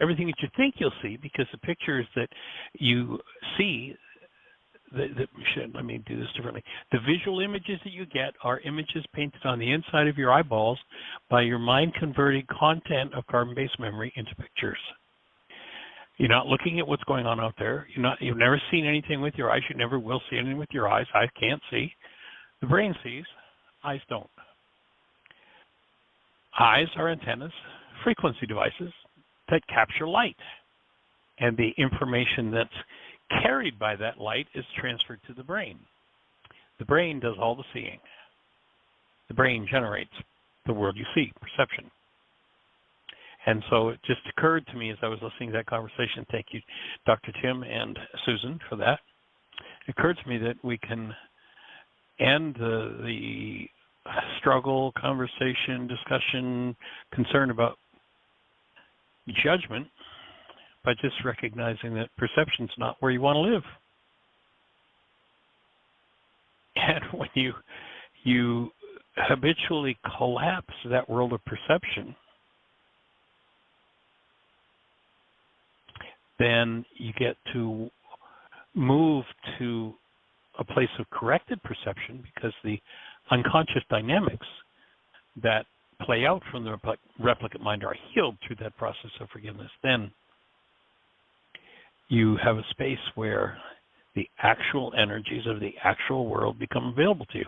everything that you think you'll see, because the pictures that you see, let me do this differently. The visual images that you get are images painted on the inside of your eyeballs by your mind-converted content of carbon-based memory into pictures. You're not looking at what's going on out there. You've never seen anything with your eyes. You never will see anything with your eyes. Eyes can't see. The brain sees. Eyes don't. Eyes are antennas frequency devices that capture light. And the information that's carried by that light is transferred to the brain. The brain does all the seeing. The brain generates the world you see, perception. And so it just occurred to me as I was listening to that conversation, thank you, Dr. Tim and Susan, for that. It occurred to me that we can end the struggle, conversation, discussion, concern about judgment by just recognizing that perception's not where you want to live. And when you habitually collapse that world of perception, then you get to move to a place of corrected perception, because the unconscious dynamics that play out from the replicant mind are healed through that process of forgiveness. Then you have a space where the actual energies of the actual world become available to you.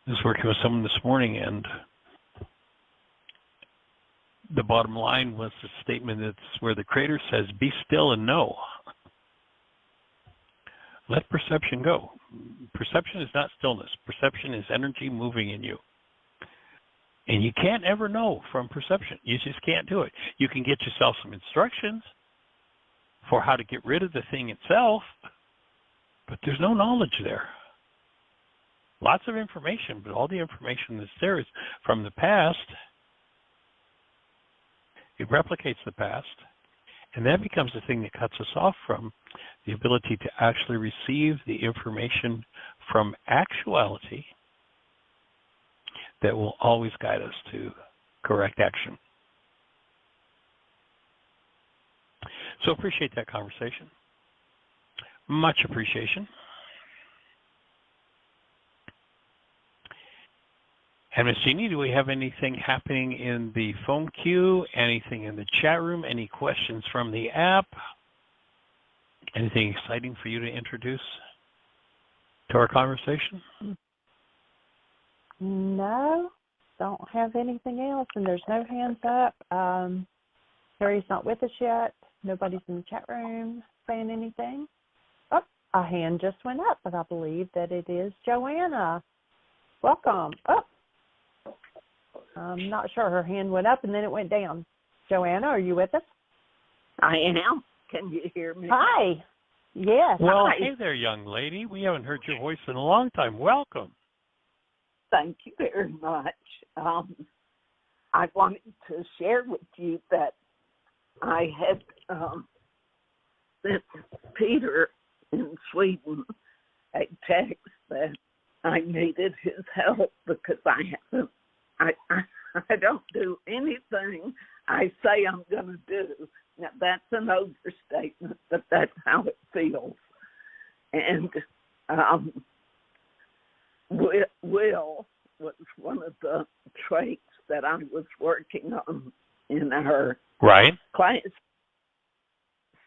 I was working with someone this morning, and the bottom line was a statement that's where the Creator says, be still and know. Let perception go. Perception is not stillness. Perception is energy moving in you. And you can't ever know from perception. You just can't do it. You can get yourself some instructions for how to get rid of the thing itself, but there's no knowledge there. Lots of information, but all the information that's there is from the past. It replicates the past, and that becomes the thing that cuts us off from the ability to actually receive the information from actuality that will always guide us to correct action. So appreciate that conversation. Much appreciation. And Ms. Jeannie, do we have anything happening in the phone queue, anything in the chat room, any questions from the app? Anything exciting for you to introduce to our conversation? No, don't have anything else, and there's no hands up. Cary's not with us yet. Nobody's in the chat room saying anything. Oh, a hand just went up, but I believe that it is Joanna. Welcome. Oh, I'm not sure. Her hand went up and then it went down. Joanna, are you with us? I am. Can you hear me? Hi. Yes. Well, hi. hey there, young lady. We haven't heard your voice in a long time. Welcome. Thank you very much. I wanted to share with you that I had sent Peter in Sweden a text that I needed his help because I don't do anything I say I'm going to do. Now, that's an overstatement, but that's how it feels. And Will was one of the traits that I was working on in our class.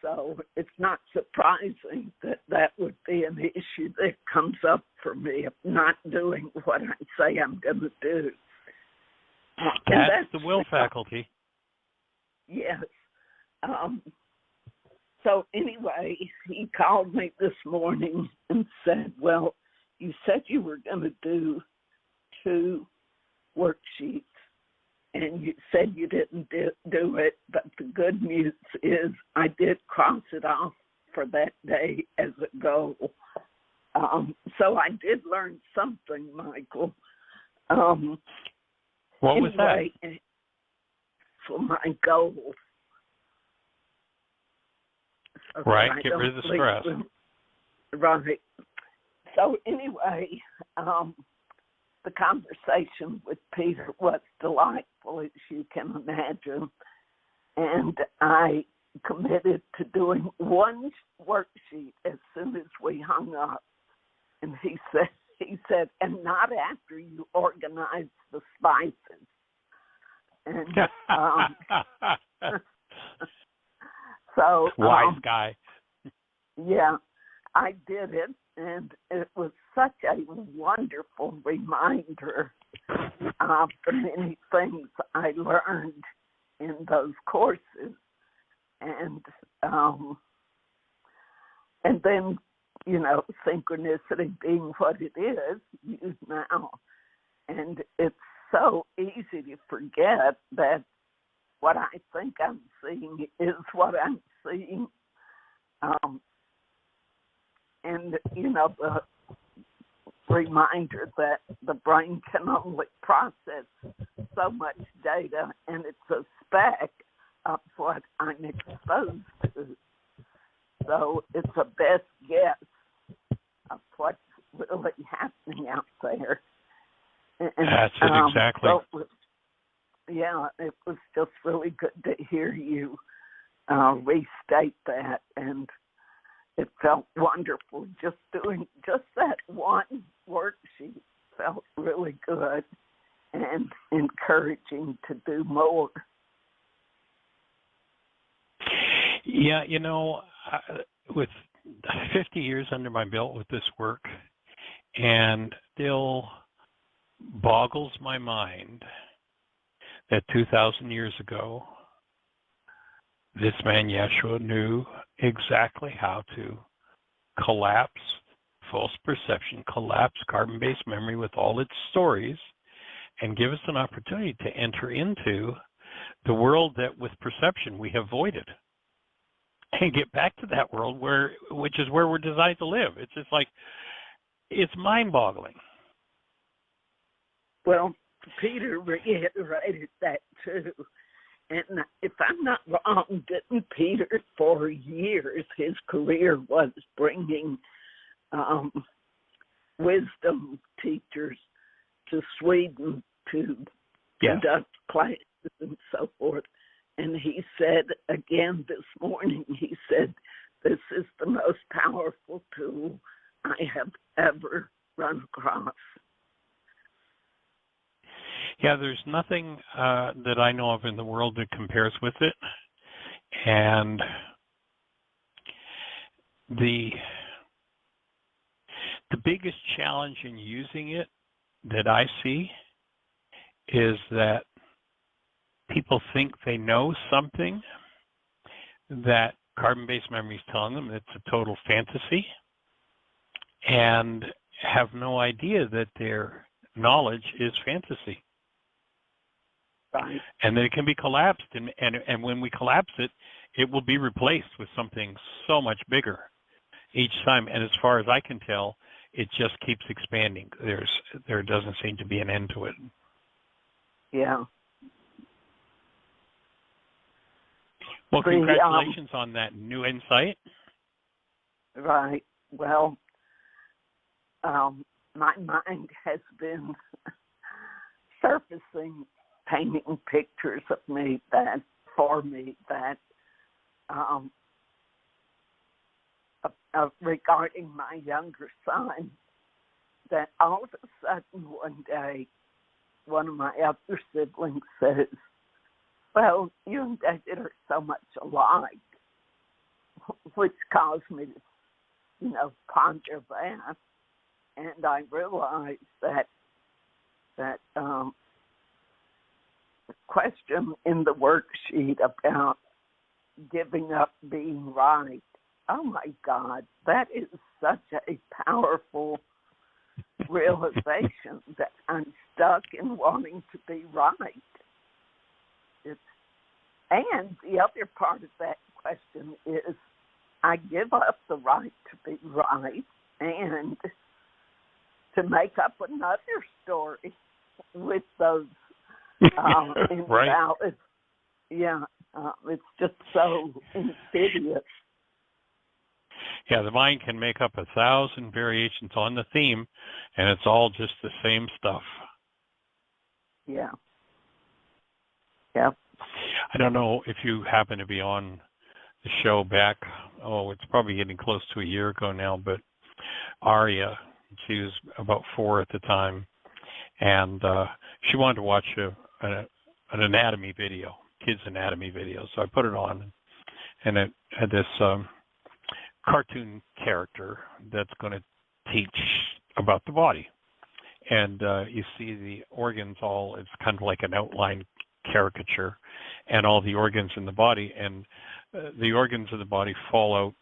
So it's not surprising that that would be an issue that comes up for me of not doing what I say I'm going to do. That's the will faculty. Yes. So anyway, he called me this morning and said, well, you said you were going to do 2 worksheets, and you said you didn't do it, but the good news is I did cross it off for that day as a goal. So I did learn something, Michael. What was that? For my goal. So right, get rid of the stress. Right. So anyway, the conversation with Peter was delightful, as you can imagine. And I committed to doing 1 worksheet as soon as we hung up. And he said, and not after you organize the spices. And so wise guy. Yeah, I did it, and it was such a wonderful reminder the many things I learned in those courses. And then, you know, synchronicity being what it is used now. And it's so easy to forget that what I think I'm seeing is what I'm seeing. And, you know, the reminder that the brain can only process so much data, and it's a speck of what I'm exposed to. So it's a best guess of what's really happening out there. And, that's it, exactly. So, yeah, it was just really good to hear you restate that, and it felt wonderful. Just doing just that one worksheet felt really good and encouraging to do more. Yeah, you know, with 50 years under my belt with this work, and still boggles my mind that 2,000 years ago, this man Yeshua knew exactly how to collapse false perception, collapse carbon-based memory with all its stories, and give us an opportunity to enter into the world that with perception we have voided, and get back to that world which is where we're designed to live. It's just like, it's mind-boggling. Well, Peter reiterated that too. And if I'm not wrong, didn't Peter for years, his career was bringing wisdom teachers to Sweden to conduct classes and so forth. And he said again this morning, he said, this is the most powerful tool I have ever run across. Yeah, there's nothing that I know of in the world that compares with it. And the biggest challenge in using it that I see is that people think they know something that carbon-based memory is telling them it's a total fantasy, and have no idea that their knowledge is fantasy. Right. And that it can be collapsed, and when we collapse it, it will be replaced with something so much bigger each time. And as far as I can tell, it just keeps expanding. There doesn't seem to be an end to it. Yeah. Well, congratulations on that new insight. Right. Well, my mind has been surfacing, painting pictures of me that regarding my younger son, that all of a sudden one day, one of my other siblings says, well, you and David are so much alike, which caused me to, ponder that. And I realized that the question in the worksheet about giving up being right, oh my God, that is such a powerful realization that I'm stuck in wanting to be right. And the other part of that question is I give up the right to be right and to make up another story with those invalid. Right. Yeah, it's just so insidious. Yeah, the mind can make up 1,000 variations on the theme, and it's all just the same stuff. Yeah. Yeah. I don't know if you happen to be on the show back, it's probably getting close to a year ago now, but Aria, she was about 4 at the time, and she wanted to watch an anatomy video, kids' anatomy video. So I put it on, and it had this cartoon character that's going to teach about the body. and you see the organs all, it's kind of like an outline caricature, and all the organs in the body, and the organs of the body fall out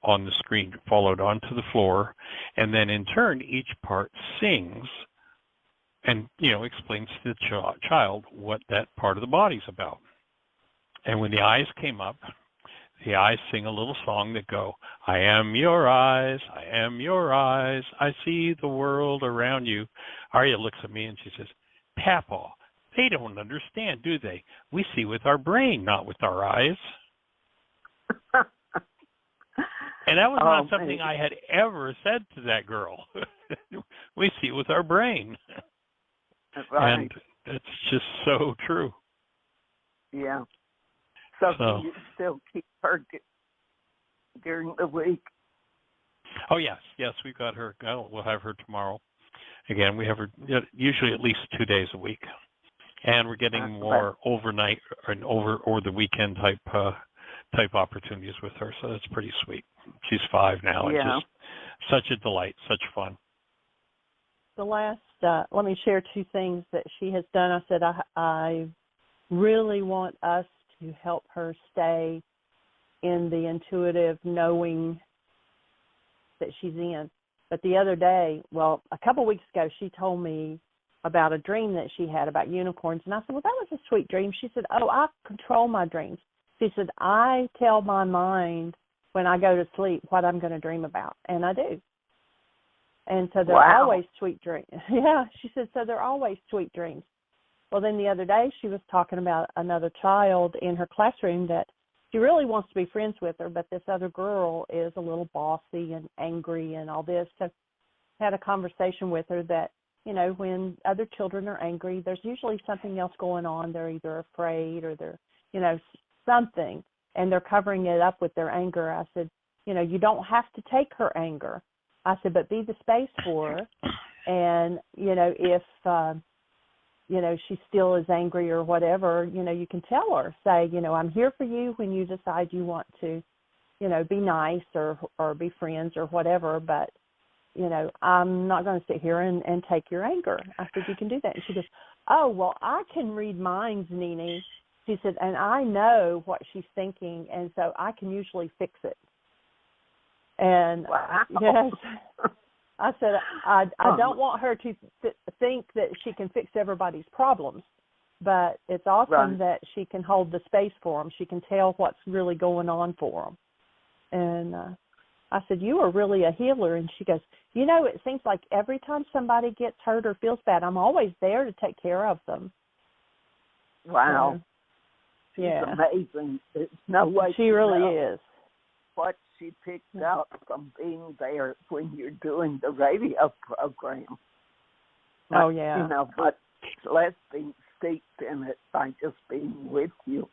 on the screen, fall out onto the floor, and then in turn each part sings and, explains to the child what that part of the body's about. And when the eyes came up, the eyes sing a little song that go, I am your eyes, I am your eyes, I see the world around you. Arya looks at me and she says, Papa, they don't understand, do they? We see with our brain, not with our eyes. And that was not something I had ever said to that girl. We see with our brain. Right. And it's just so true. Yeah. So can you still keep her during the week? Oh, yes. Yes, we've got her. We'll have her tomorrow. Again, we have her usually at least 2 days a week. And we're getting more overnight and over the weekend type opportunities with her. So that's pretty sweet. She's 5 now. Yeah. And just such a delight, such fun. The last, let me share 2 things that she has done. I said, I really want us to help her stay in the intuitive knowing that she's in. But the other day, well, a couple of weeks ago, she told me about a dream that she had about unicorns. And I said, well, that was a sweet dream. She said, oh, I control my dreams. She said, I tell my mind when I go to sleep what I'm going to dream about. And I do. And so they're always sweet dreams. Yeah, she said, so they're always sweet dreams. Well, then the other day she was talking about another child in her classroom that she really wants to be friends with her, but this other girl is a little bossy and angry and all this. So I had a conversation with her that, when other children are angry, there's usually something else going on. They're either afraid or they're, something, and they're covering it up with their anger. I said, you don't have to take her anger. I said, but be the space for her. And, if, she still is angry or whatever, you can tell her, say, I'm here for you when you decide you want to, be nice or be friends or whatever, but, I'm not going to sit here and take your anger. I said, you can do that. And she goes, oh, well, I can read minds, Nene. She said, and I know what she's thinking, and so I can usually fix it. And yes, I said, I don't want her to think that she can fix everybody's problems, but it's awesome that she can hold the space for them. She can tell what's really going on for them. And I said, you are really a healer. And she goes, it seems like every time somebody gets hurt or feels bad, I'm always there to take care of them. Wow. She's amazing. There's no way she really is. What she picked up from being there when you're doing the radio program. Oh, yeah. But less being steeped in it by just being with you.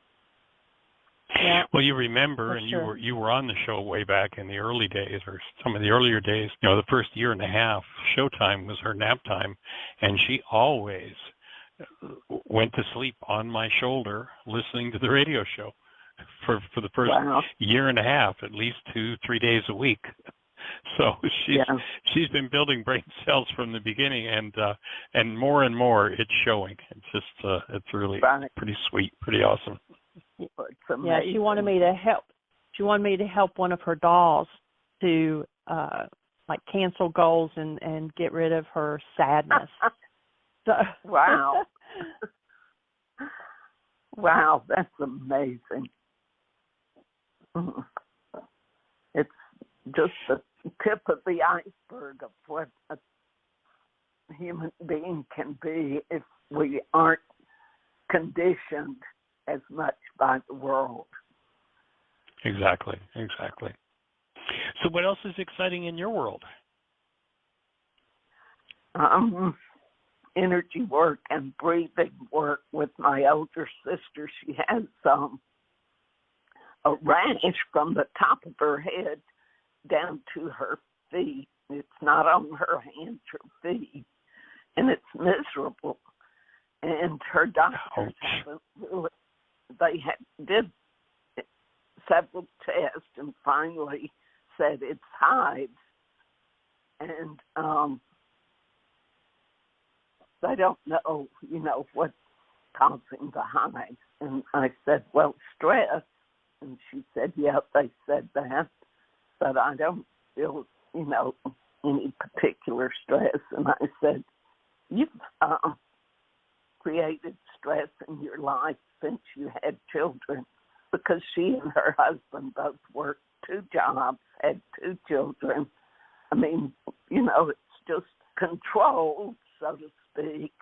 Yeah. Well, you remember, For and sure. you were on the show way back in the early days, or some of the earlier days. The first year and a half, showtime was her nap time, and she always went to sleep on my shoulder listening to the radio show for the first year and a half, at least 2-3 days a week. So she's been building brain cells from the beginning, and more it's showing. It's just it's really pretty sweet, pretty awesome. Yeah, she wanted me to help. She wanted me to help one of her dolls to cancel goals and get rid of her sadness. So. Wow. Wow, that's amazing. It's just the tip of the iceberg of what a human being can be if we aren't conditioned as much by the world. Exactly. So what else is exciting in your world? Energy work and breathing work with my older sister. She has a rash from the top of her head down to her feet. It's not on her hands or feet, and it's miserable. And her doctors haven't really, did several tests and finally said it's hives. And they don't know, what's causing the hives. And I said, well, stress. And she said, yeah, they said that, but I don't feel, any particular stress. And I said, you've created stress in your life since you had children, because she and her husband both worked 2 jobs, had 2 children. I mean, it's just controlled, so to speak.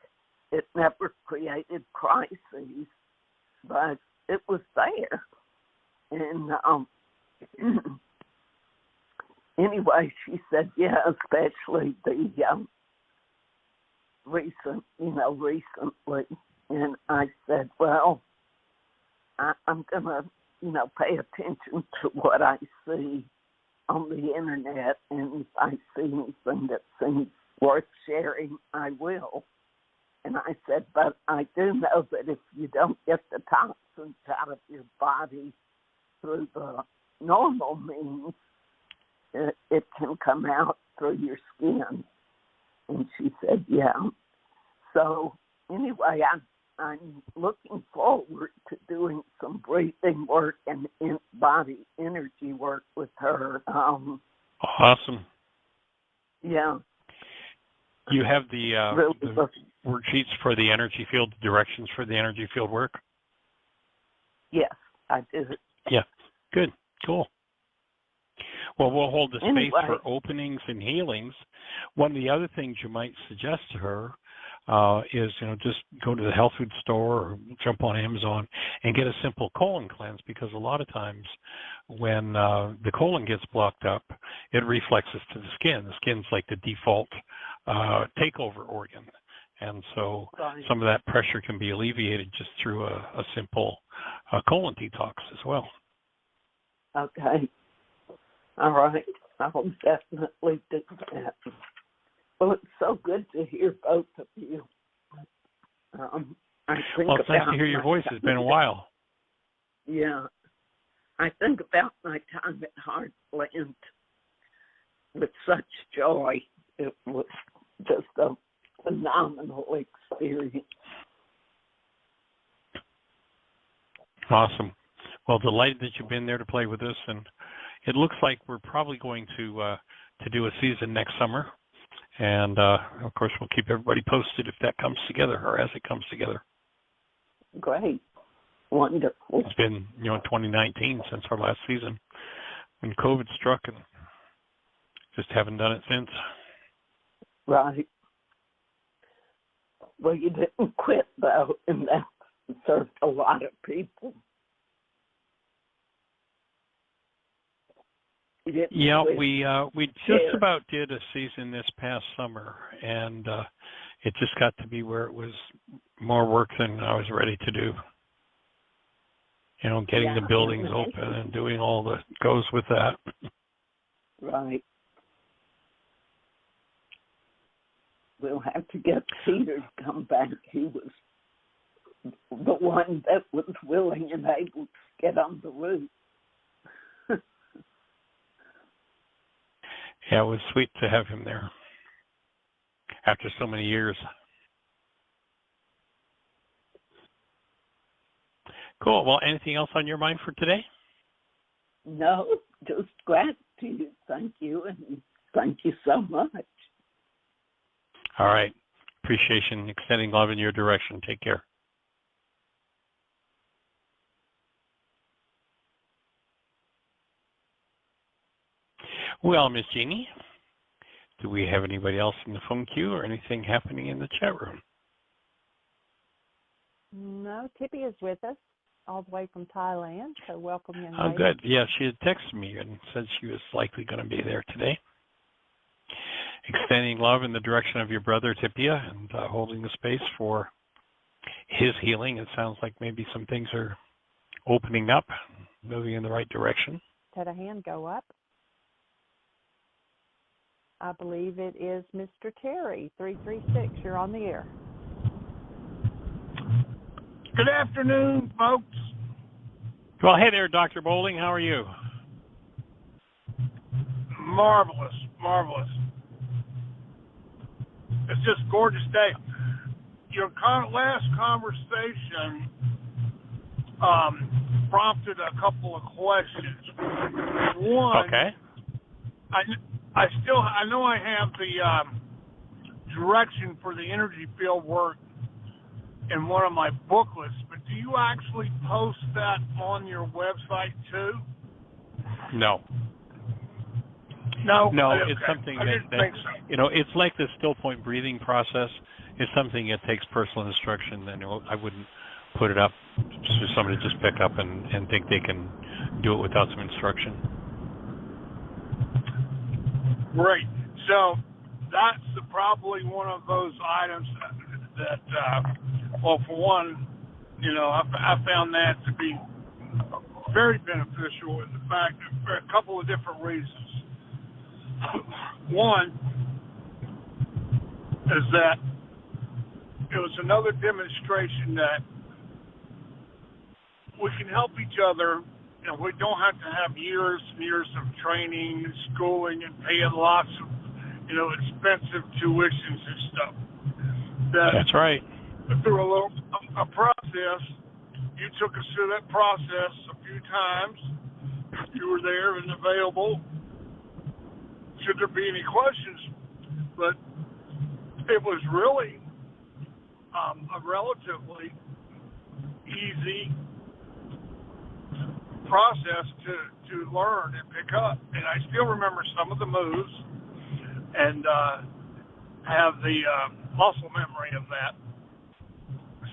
It never created crises, but it was there. And anyway, she said, yeah, especially the recently. And I said, well, I'm going to, pay attention to what I see on the internet, and if I see anything that seems worth sharing, I will. And I said, but I do know that if you don't get the toxins out of your body through the normal means, it can come out through your skin. And she said, yeah. So anyway, I'm looking forward to doing some breathing work and body energy work with her. Awesome. Yeah. You have the worksheets for the energy field, directions for the energy field work? Yes, I do. Yeah, good, cool. Well, we'll hold the space for openings and healings. One of the other things you might suggest to her is, just go to the health food store or jump on Amazon and get a simple colon cleanse, because a lot of times when the colon gets blocked up, it reflexes to the skin. The skin's like the default takeover organ. And so some of that pressure can be alleviated just through a simple colon detox as well. Okay. All right. I'll definitely do that. Well, it's so good to hear both of you. Well, it's nice to hear your voice. It's been a while. Yeah. I think about my time at Heartland with such joy. It was just a phenomenal experience. Awesome. Well, delighted that you've been there to play with us, and it looks like we're probably going to do a season next summer, and of course we'll keep everybody posted if that comes together or as it comes together. Great, wonderful. It's been 2019 since our last season when COVID struck, and just haven't done it since. Right. Well, you didn't quit though, and that served a lot of people. Yeah, we just about did a season this past summer, and it just got to be where it was more work than I was ready to do. Getting the buildings open and doing all that goes with that. Right. We'll have to get Peter to come back. He was the one that was willing and able to get on the roof. Yeah, it was sweet to have him there after so many years. Cool. Well, anything else on your mind for today? No, just gratitude. Thank you, and thank you so much. All right. Appreciation, extending love in your direction. Take care. Well, Miss Jeannie, do we have anybody else in the phone queue or anything happening in the chat room? No, Tippy is with us all the way from Thailand, so welcome, young lady. Oh, good. Yeah, she had texted me and said she was likely going to be there today. Extending love in the direction of your brother, Tipia, and holding the space for his healing. It sounds like maybe some things are opening up, moving in the right direction. Had a hand go up. I believe it is Mr. Terry, 336. You're on the air. Good afternoon, folks. Well, hey there, Dr. Bowling. How are you? Marvelous, marvelous. It's just a gorgeous day. your last conversation prompted a couple of questions. One, okay. I know I have the direction for the energy field work in one of my booklets, but do you actually post that on your website too? No. No, it's something that so. It's like the still point breathing process. It's something that takes personal instruction, and I wouldn't put it up for somebody to just pick up and think they can do it without some instruction. Great. So that's probably one of those items that well, for one, I found that to be very beneficial in the fact that for a couple of different reasons. One is that it was another demonstration that we can help each other. We don't have to have years and years of training and schooling and paying lots of, expensive tuitions and stuff. That's right. Through a process, you took us through that process a few times. You were there and available. Should there be any questions? But it was really a relatively easy process to learn and pick up. And I still remember some of the moves and have the muscle memory of that.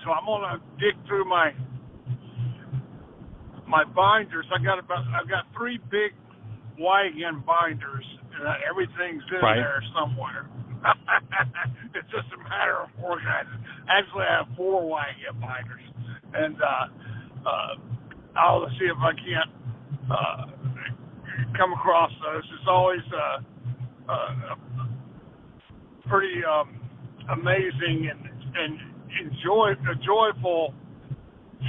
So I'm going to dig through my binders. I've got 3 big YAGN binders, and everything's in there somewhere. It's just a matter of organizing. Actually, I have 4 YAGN binders, and I'll see if I can't come across those. It's always pretty amazing and a joyful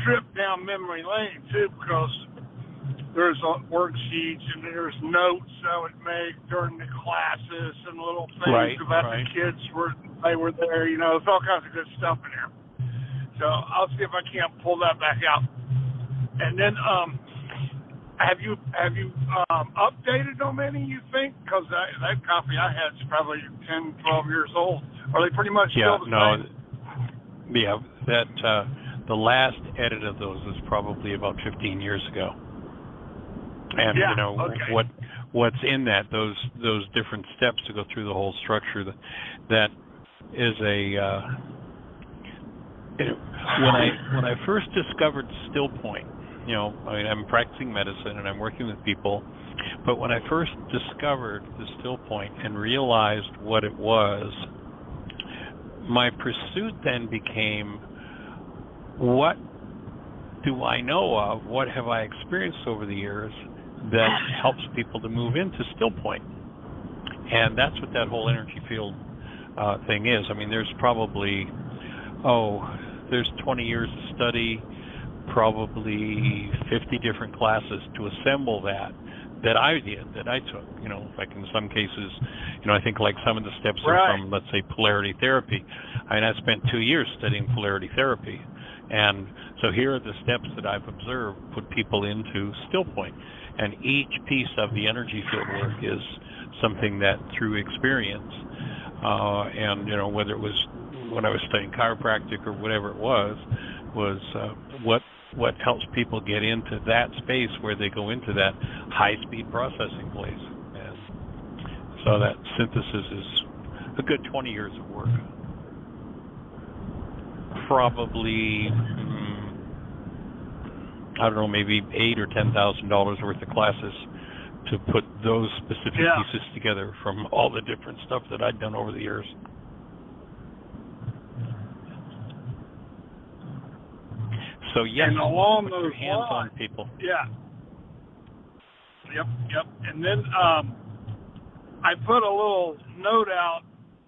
trip down memory lane too, because there's worksheets and there's notes I would make during the classes and little things about the kids they were there. There's all kinds of good stuff in here. So I'll see if I can't pull that back out. And then, have you updated them any, you think? Because that copy I had is probably 10, 12 years old. Are they pretty much still the same? Yeah, that the last edit of those is probably about 15 years ago. And what's in that, those different steps to go through the whole structure, that is when I first discovered still point, I'm practicing medicine and I'm working with people, but when I first discovered the still point and realized what it was, my pursuit then became, what do I know of, what have I experienced over the years that helps people to move into still point? And that's what that whole energy field thing is. I mean, there's probably, there's 20 years of study, probably 50 different classes to assemble that I took. Like in some cases, I think like some of the steps are from, let's say, polarity therapy. I spent 2 years studying polarity therapy. And so here are the steps that I've observed put people into still point. And each piece of the energy field work is something that through experience, and whether it was when I was studying chiropractic or whatever it was what helps people get into that space where they go into that high-speed processing place. And so that synthesis is a good 20 years of work. Probably, I don't know, maybe $8,000 or $10,000 worth of classes to put those specific pieces together from all the different stuff that I'd done over the years. So yes, and along put those your hands lines, on people. Yeah. Yep. And then I put a little note out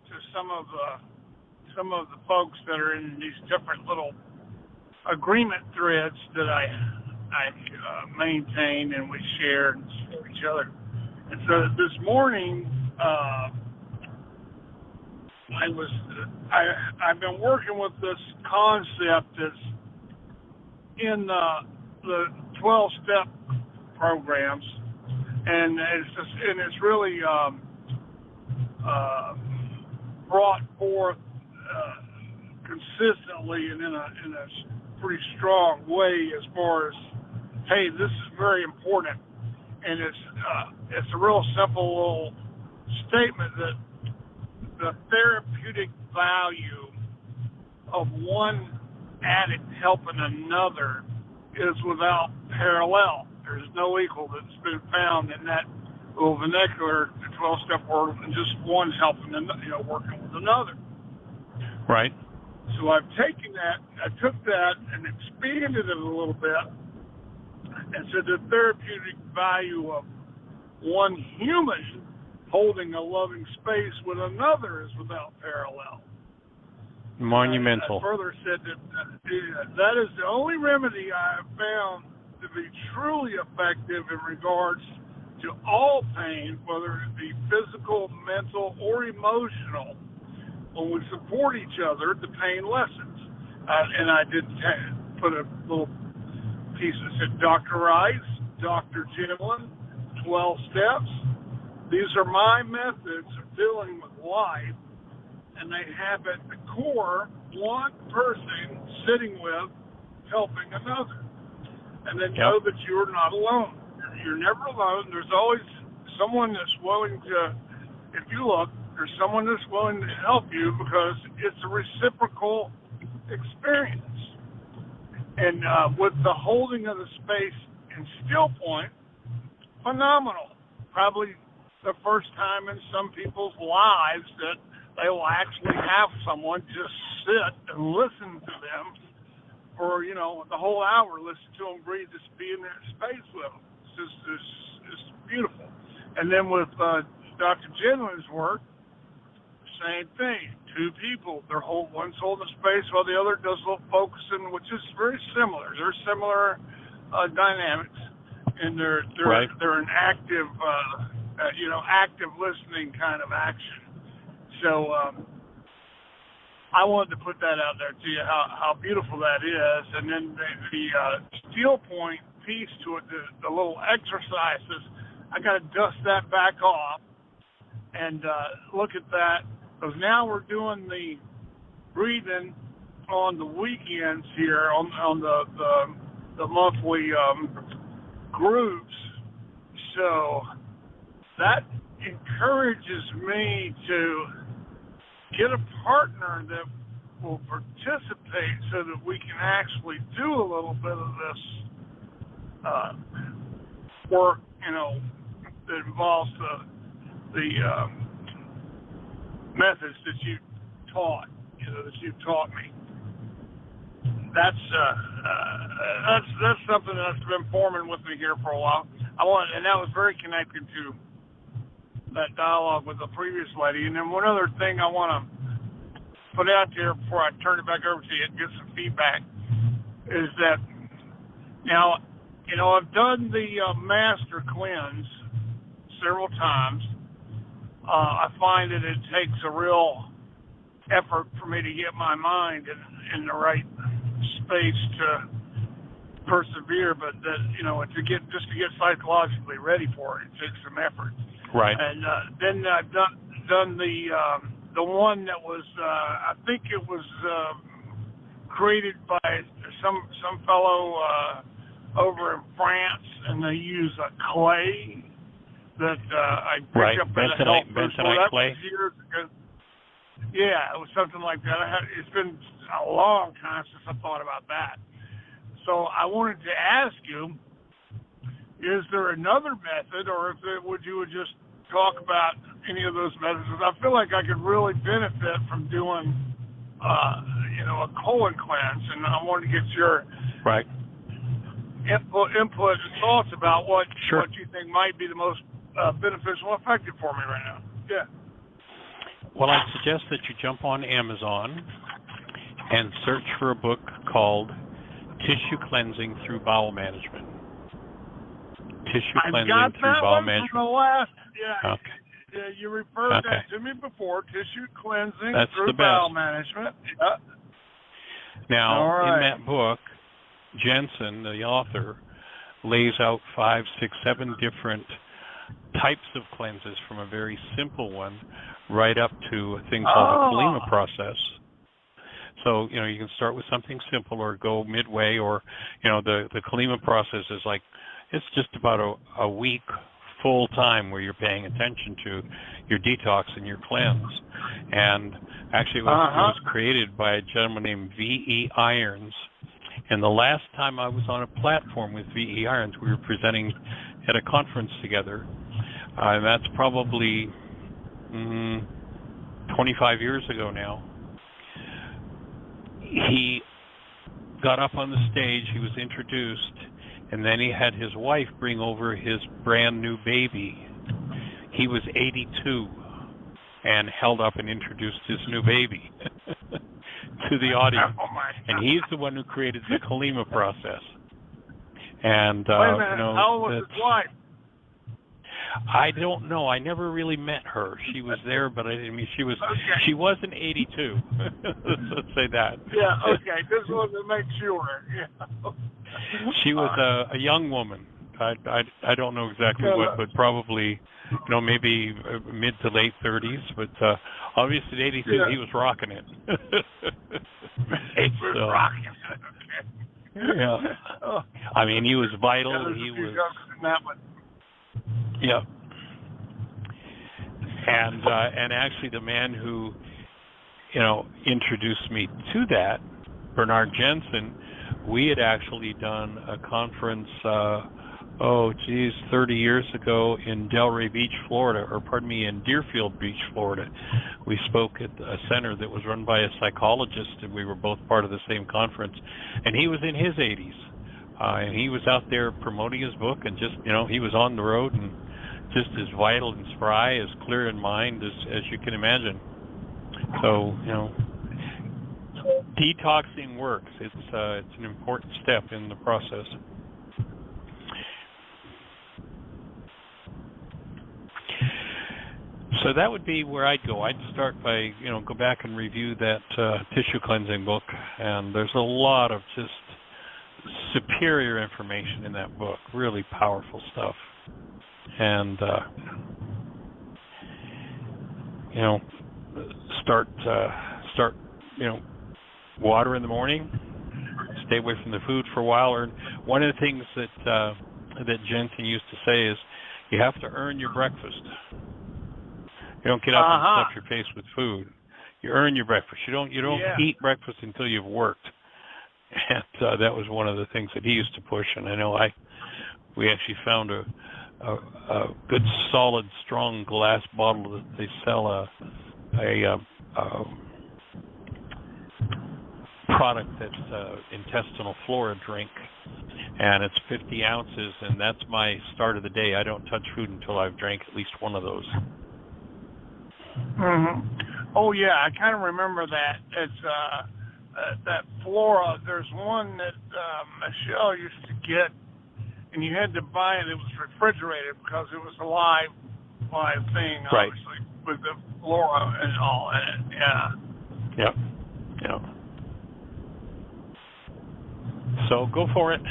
to some of the folks that are in these different little agreement threads that I maintain and we share and each other. And so this morning, I've been working with this concept that's in the 12-step programs, and it's really brought forth consistently and in a pretty strong way as far as, hey, this is very important, and it's a real simple little statement that the therapeutic value of one addict helping another is without parallel. There's no equal that's been found in that little vernacular, the 12-step world, and just one helping, working with another. Right. So I took that and expanded it a little bit and said the therapeutic value of one human holding a loving space with another is without parallel. Monumental. I further said that is the only remedy I have found to be truly effective in regards to all pain, whether it be physical, mental, or emotional. When we support each other, the pain lessens. And I did put a little piece that said Dr. Ryce, Dr. Gimlin, 12 steps. These are my methods of dealing with life, and they have at the core one person sitting with, helping another. And then know that you're not alone. You're never alone. There's always someone that's willing to, if you look, there's someone that's willing to help you because it's a reciprocal experience. And with the holding of the space in still point, phenomenal. Probably the first time in some people's lives that they will actually have someone just sit and listen to them for, the whole hour, listen to them breathe, just be in that space with them. It's beautiful. And then with Dr. Gimlin's work, same thing. Two people, one's holding space while the other does a little focusing, which is very similar. They're similar dynamics, and they're an active, active listening kind of action. So I wanted to put that out there to you, how beautiful that is. And then the steel point piece to it, the little exercises, I got to dust that back off and look at that. Because now we're doing the breathing on the weekends here on the monthly groups. So that encourages me to get a partner that will participate so that we can actually do a little bit of this work, that involves the methods that you taught, that you've taught me. That's something that's been forming with me here for a while. And that was very connected to that dialogue with the previous lady. And then one other thing I want to put out there before I turn it back over to you and get some feedback is that now, I've done the master cleanse several times. I find that it takes a real effort for me to get my mind in the right space to persevere, but that to get psychologically ready for it takes some effort. Right. And then I've done the one that was I think it was created by some fellow over in France, and they use a clay that I picked up at a health food store. That was years ago. Yeah, it was something like that. It's been a long time since I thought about that. So I wanted to ask you, is there another method, or would you just talk about any of those methods? I feel like I could really benefit from doing, a colon cleanse, and I wanted to get your input and thoughts about what you think might be the most beneficial and effective for me right now. Yeah. Well, I suggest that you jump on Amazon and search for a book called Tissue Cleansing Through Bowel Management. Tissue Cleansing Through Bowel Management. From the last, yeah. Okay. Yeah, you referred Okay. that to me before. Tissue cleansing That's through the bowel best. management. Yeah. Now, All right. in that book, Jensen, the author, lays out 5, 6, 7 different types of cleanses, from a very simple one right up to a thing called the Kalima process. So, you can start with something simple or go midway, or, the Kalima process is like, it's just about a week full time where you're paying attention to your detox and your cleanse. And actually it was created by a gentleman named V.E. Irons. And the last time I was on a platform with V.E. Irons, we were presenting at a conference together. And that's probably 25 years ago now. He got up on the stage, he was introduced, and then he had his wife bring over his brand new baby. He was 82 and held up and introduced his new baby to the audience. And he's the one who created the Kalima process. And wait a minute, how old was his wife? I don't know. I never really met her. She was there, but she wasn't 82. Let's say that. Yeah, okay. Just wanted to make sure. Yeah. She was a young woman. I don't know exactly what, but probably, maybe mid to late 30s. But obviously, at 82, he was rocking it. He was rocking it. Okay. Yeah. I mean, he was vital. He was. Yeah. And actually, the man who, introduced me to that, Bernard Jensen, we had actually done a conference, 30 years ago in Delray Beach, Florida, in Deerfield Beach, Florida. We spoke at a center that was run by a psychologist, and we were both part of the same conference. And he was in his 80s. And he was out there promoting his book, and just, he was on the road and just as vital and spry, as clear in mind as you can imagine. So, detoxing works. It's an important step in the process. So that would be where I'd go. I'd start by, go back and review that tissue cleansing book, and there's a lot of just superior information in that book, really powerful stuff. And start water in the morning, stay away from the food for a while. Or one of the things that Jensen used to say is, you have to earn your breakfast. You don't get up and stuff your face with food. You earn your breakfast. You don't eat breakfast until you've worked. And that was one of the things that he used to push. And I know we actually found a good, solid, strong glass bottle that they sell a product that's intestinal flora drink, and it's 50 ounces, and that's my start of the day. I don't touch food until I've drank at least one of those. Mm-hmm. Oh yeah, I kind of remember that. It's that flora. There's one that Michelle used to get, and you had to buy it. It was refrigerated because it was a live thing, right, obviously, with the flora and all in it. Yeah. Yep. Yep. So go for it.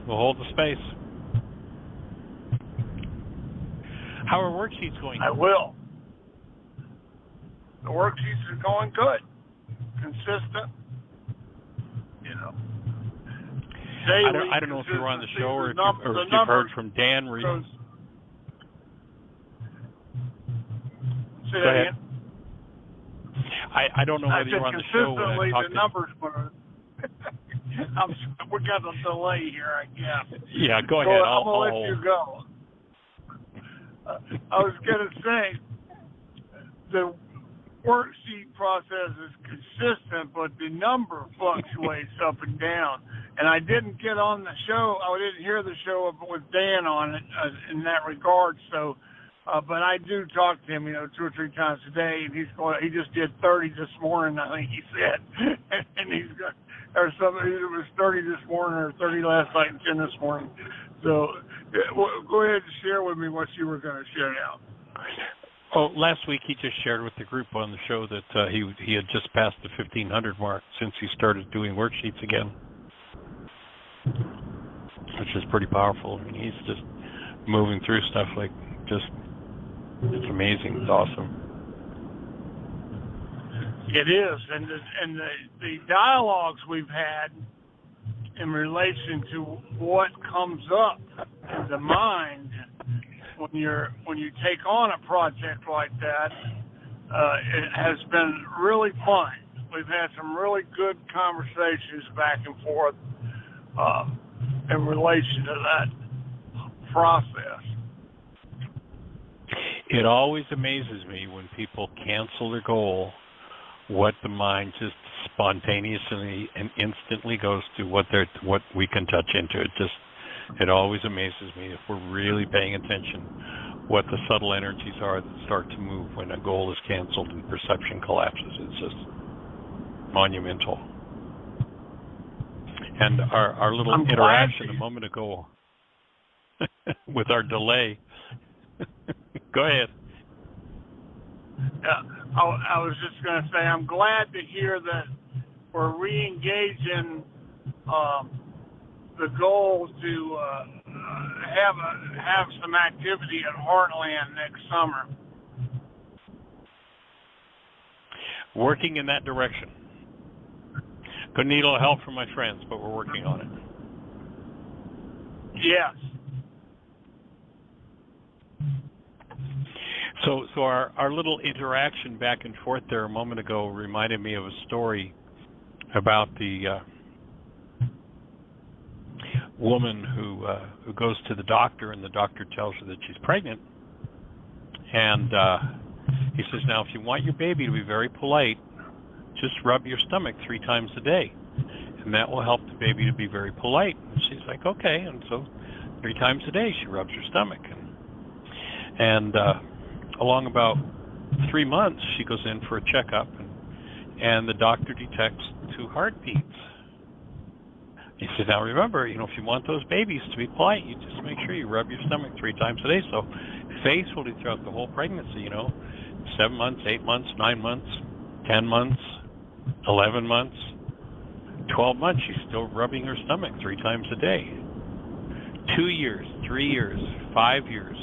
We'll hold the space. How are worksheets going? I will. The worksheets are going good. Consistent. Daily. I don't know if you were on the show or if you've heard from Dan. Say that again. I don't know whether you're on the show. Consistently, the numbers were. We got a delay here, I guess. Yeah, go ahead. I'm going to let you go. I was going to say, the worksheet process is consistent, but the number fluctuates up and down. And I didn't get on the show. I didn't hear the show with Dan on it in that regard. So, but I do talk to him, 2 or 3 times a day. And he just did 30 this morning, I think he said. And he's got, or something. It was 30 this morning, or 30 last night, and 10 this morning. So, go ahead and share with me what you were going to share now. Oh, last week he just shared with the group on the show that he had just passed the 1,500 mark since he started doing worksheets again, which is pretty powerful. I mean, he's just moving through stuff like it's amazing. It's awesome. It is, and the dialogues we've had in relation to what comes up in the mind when you take on a project like that, it has been really fun. We've had some really good conversations back and forth in relation to that process. It always amazes me when people cancel their goal, what the mind just spontaneously and instantly goes to what we can touch into. It always amazes me if we're really paying attention what the subtle energies are that start to move when a goal is canceled and perception collapses. It's just monumental. And our little interaction a moment ago with our delay. Go ahead. I was just going to say, I'm glad to hear that we're re-engaging the goal to have some activity at Heartland next summer. Working in that direction. Could need a little help from my friends, but we're working on it. Yes. So our little interaction back and forth there a moment ago reminded me of a story about the woman who goes to the doctor, and the doctor tells her that she's pregnant. And he says, now, if you want your baby to be very polite, just rub your stomach 3 times a day, and that will help the baby to be very polite. And she's like, okay. And so 3 times a day she rubs her stomach. And along about 3 months, she goes in for a checkup, and the doctor detects 2 heartbeats. He says, now remember, if you want those babies to be polite, you just make sure you rub your stomach 3 times a day. So faithfully throughout the whole pregnancy, 7 months, 8 months, 9 months, 10 months, 11 months, 12 months, she's still rubbing her stomach 3 times a day. 2 years, 3 years, 5 years,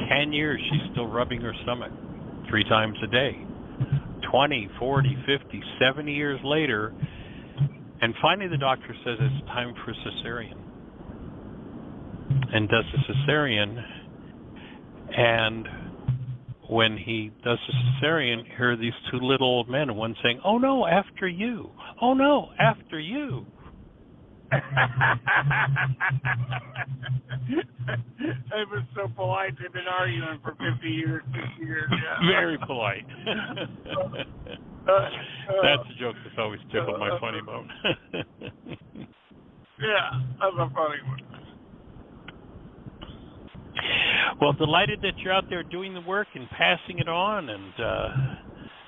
10 years, she's still rubbing her stomach 3 times a day. 20, 40, 50, 70 years later, and finally the doctor says it's time for a cesarean. And does a cesarean, and when he does the cesarean, here are these 2 little old men, one saying, oh no, after you. Oh no, after you. They've been so polite, they've been arguing for 50 years, 60 years. Yeah. Very polite. That's a joke that's always tickled my funny bone. Yeah, that's a funny one. Well, delighted that you're out there doing the work and passing it on and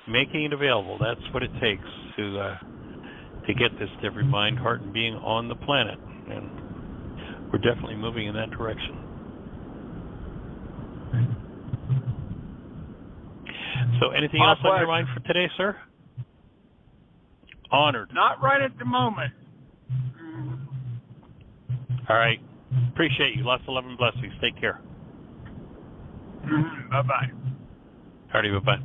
making it available. That's what it takes to get this to every mind, heart, and being on the planet. And we're definitely moving in that direction. So anything else on your mind for today, sir? Honored. Not right at the moment. All right. Appreciate you. Lots of love and blessings. Take care. Bye-bye. Alrighty, bye-bye.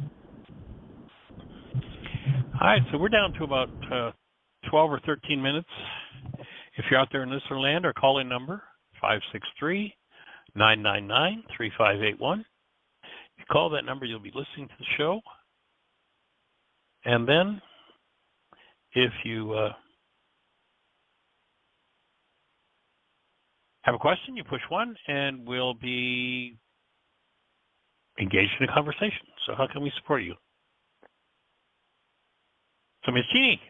All right, so we're down to about 12 or 13 minutes. If you're out there in listener land, our call-in number, 563-999-3581. If you call that number, you'll be listening to the show. And then, if you have a question, you push 1, and we'll be engaged in a conversation. So how can we support you? So, Ms. Jeannie,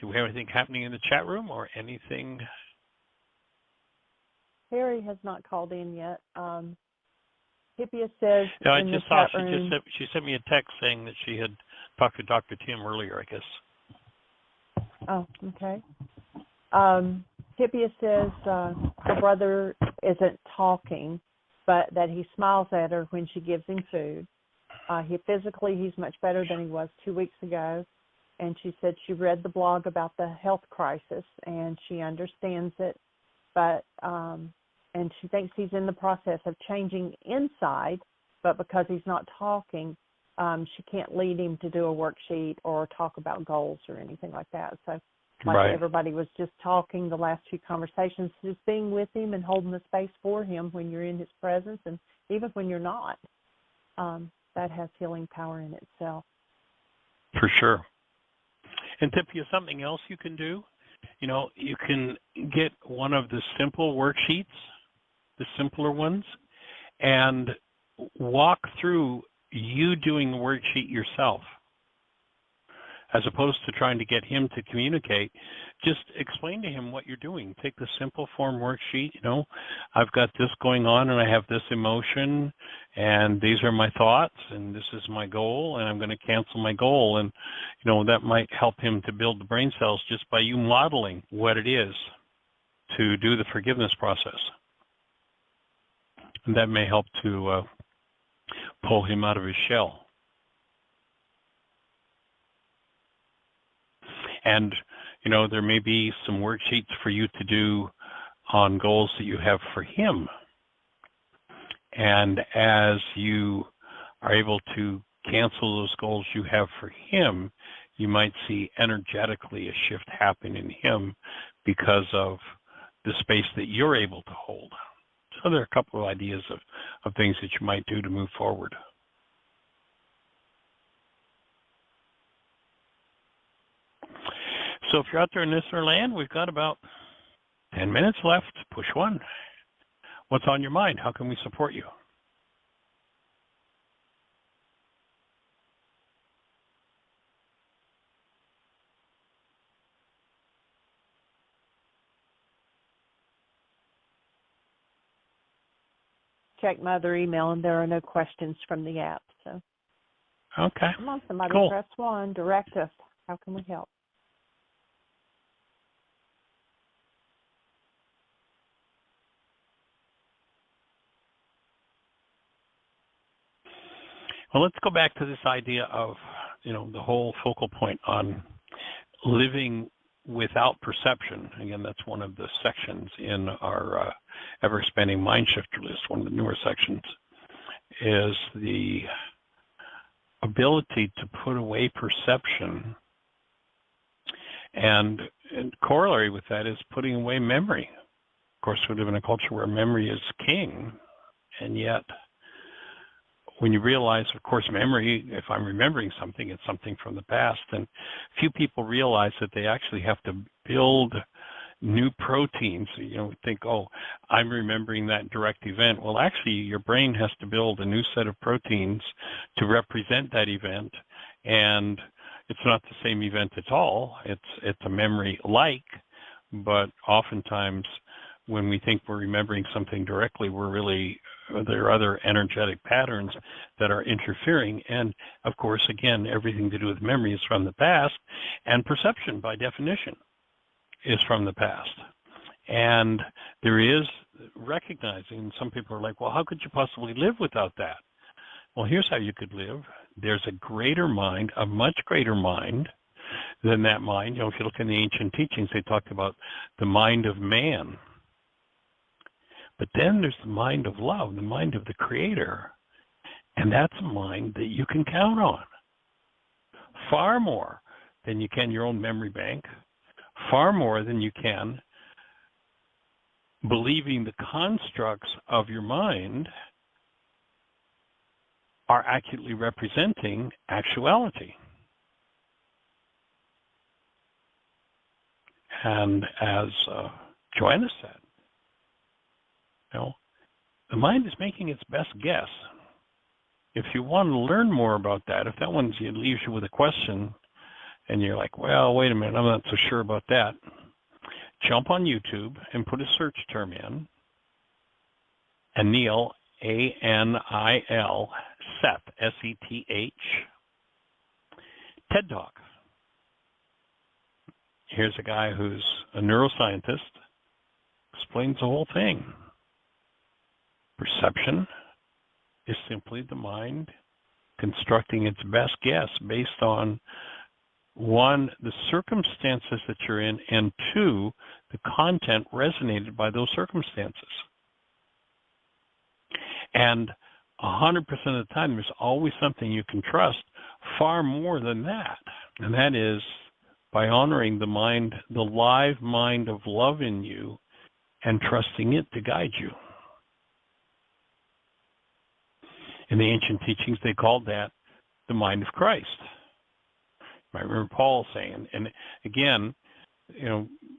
do we have anything happening in the chat room or anything? Harry has not called in yet. Hippia says No, I in just the saw chat room. she sent me a text saying that she had talked to Dr. Tim earlier, I guess. Oh, okay. Hippia says her brother isn't talking, but that he smiles at her when she gives him food. He's much better than he was 2 weeks ago. And she said she read the blog about the health crisis, and she understands it, but and she thinks he's in the process of changing inside, but because he's not talking, she can't lead him to do a worksheet or talk about goals or anything like that. So like everybody was just talking the last few conversations, just being with him and holding the space for him when you're in his presence, and even when you're not, that has healing power in itself. For sure. And Tiffany, something else you can do, you can get one of the simple worksheets, the simpler ones, and walk through you doing the worksheet yourself. As opposed to trying to get him to communicate, just explain to him what you're doing. Take the simple form worksheet, I've got this going on and I have this emotion and these are my thoughts and this is my goal and I'm going to cancel my goal. And, that might help him to build the brain cells just by you modeling what it is to do the forgiveness process. And that may help to pull him out of his shell. And, there may be some worksheets for you to do on goals that you have for him. And as you are able to cancel those goals you have for him, you might see energetically a shift happen in him because of the space that you're able to hold. So there are a couple of ideas of things that you might do to move forward. So if you're out there in listener land, we've got about 10 minutes left. Push one. What's on your mind? How can we support you? Check my other email, and there are no questions from the app. So, okay. Come on, somebody, cool. Press 1. Direct us. How can we help? Well, let's go back to this idea of, the whole focal point on living without perception. Again, that's one of the sections in our ever-expanding MindShifter list, one of the newer sections, is the ability to put away perception. And corollary with that is putting away memory. Of course, we live in a culture where memory is king, and yet when you realize, of course, memory, if I'm remembering something, it's something from the past. And few people realize that they actually have to build new proteins. Think, I'm remembering that direct event. Well, actually, your brain has to build a new set of proteins to represent that event. And it's not the same event at all. It's a memory-like, but oftentimes when we think we're remembering something directly, there are other energetic patterns that are interfering. And of course, again, everything to do with memory is from the past, and perception by definition is from the past. And there is recognizing, some people are like, well, how could you possibly live without that? Well, here's how you could live. There's a greater mind, a much greater mind than that mind. If you look in the ancient teachings, they talked about the mind of man. But then there's the mind of love, the mind of the Creator. And that's a mind that you can count on. Far more than you can your own memory bank. Far more than you can believing the constructs of your mind are accurately representing actuality. And as Joanna said, the mind is making its best guess. If you want to learn more about that, if that one leaves you with a question and you're like, well, wait a minute, I'm not so sure about that, jump on YouTube and put a search term in, Anil, A-N-I-L, Seth, S-E-T-H, TED Talk. Here's a guy who's a neuroscientist, explains the whole thing. Perception is simply the mind constructing its best guess based on, one, the circumstances that you're in, and two, the content resonated by those circumstances. And 100% of the time, there's always something you can trust far more than that. And that is by honoring the mind, the live mind of love in you, and trusting it to guide you. In the ancient teachings, they called that the mind of Christ. I remember Paul saying, and again,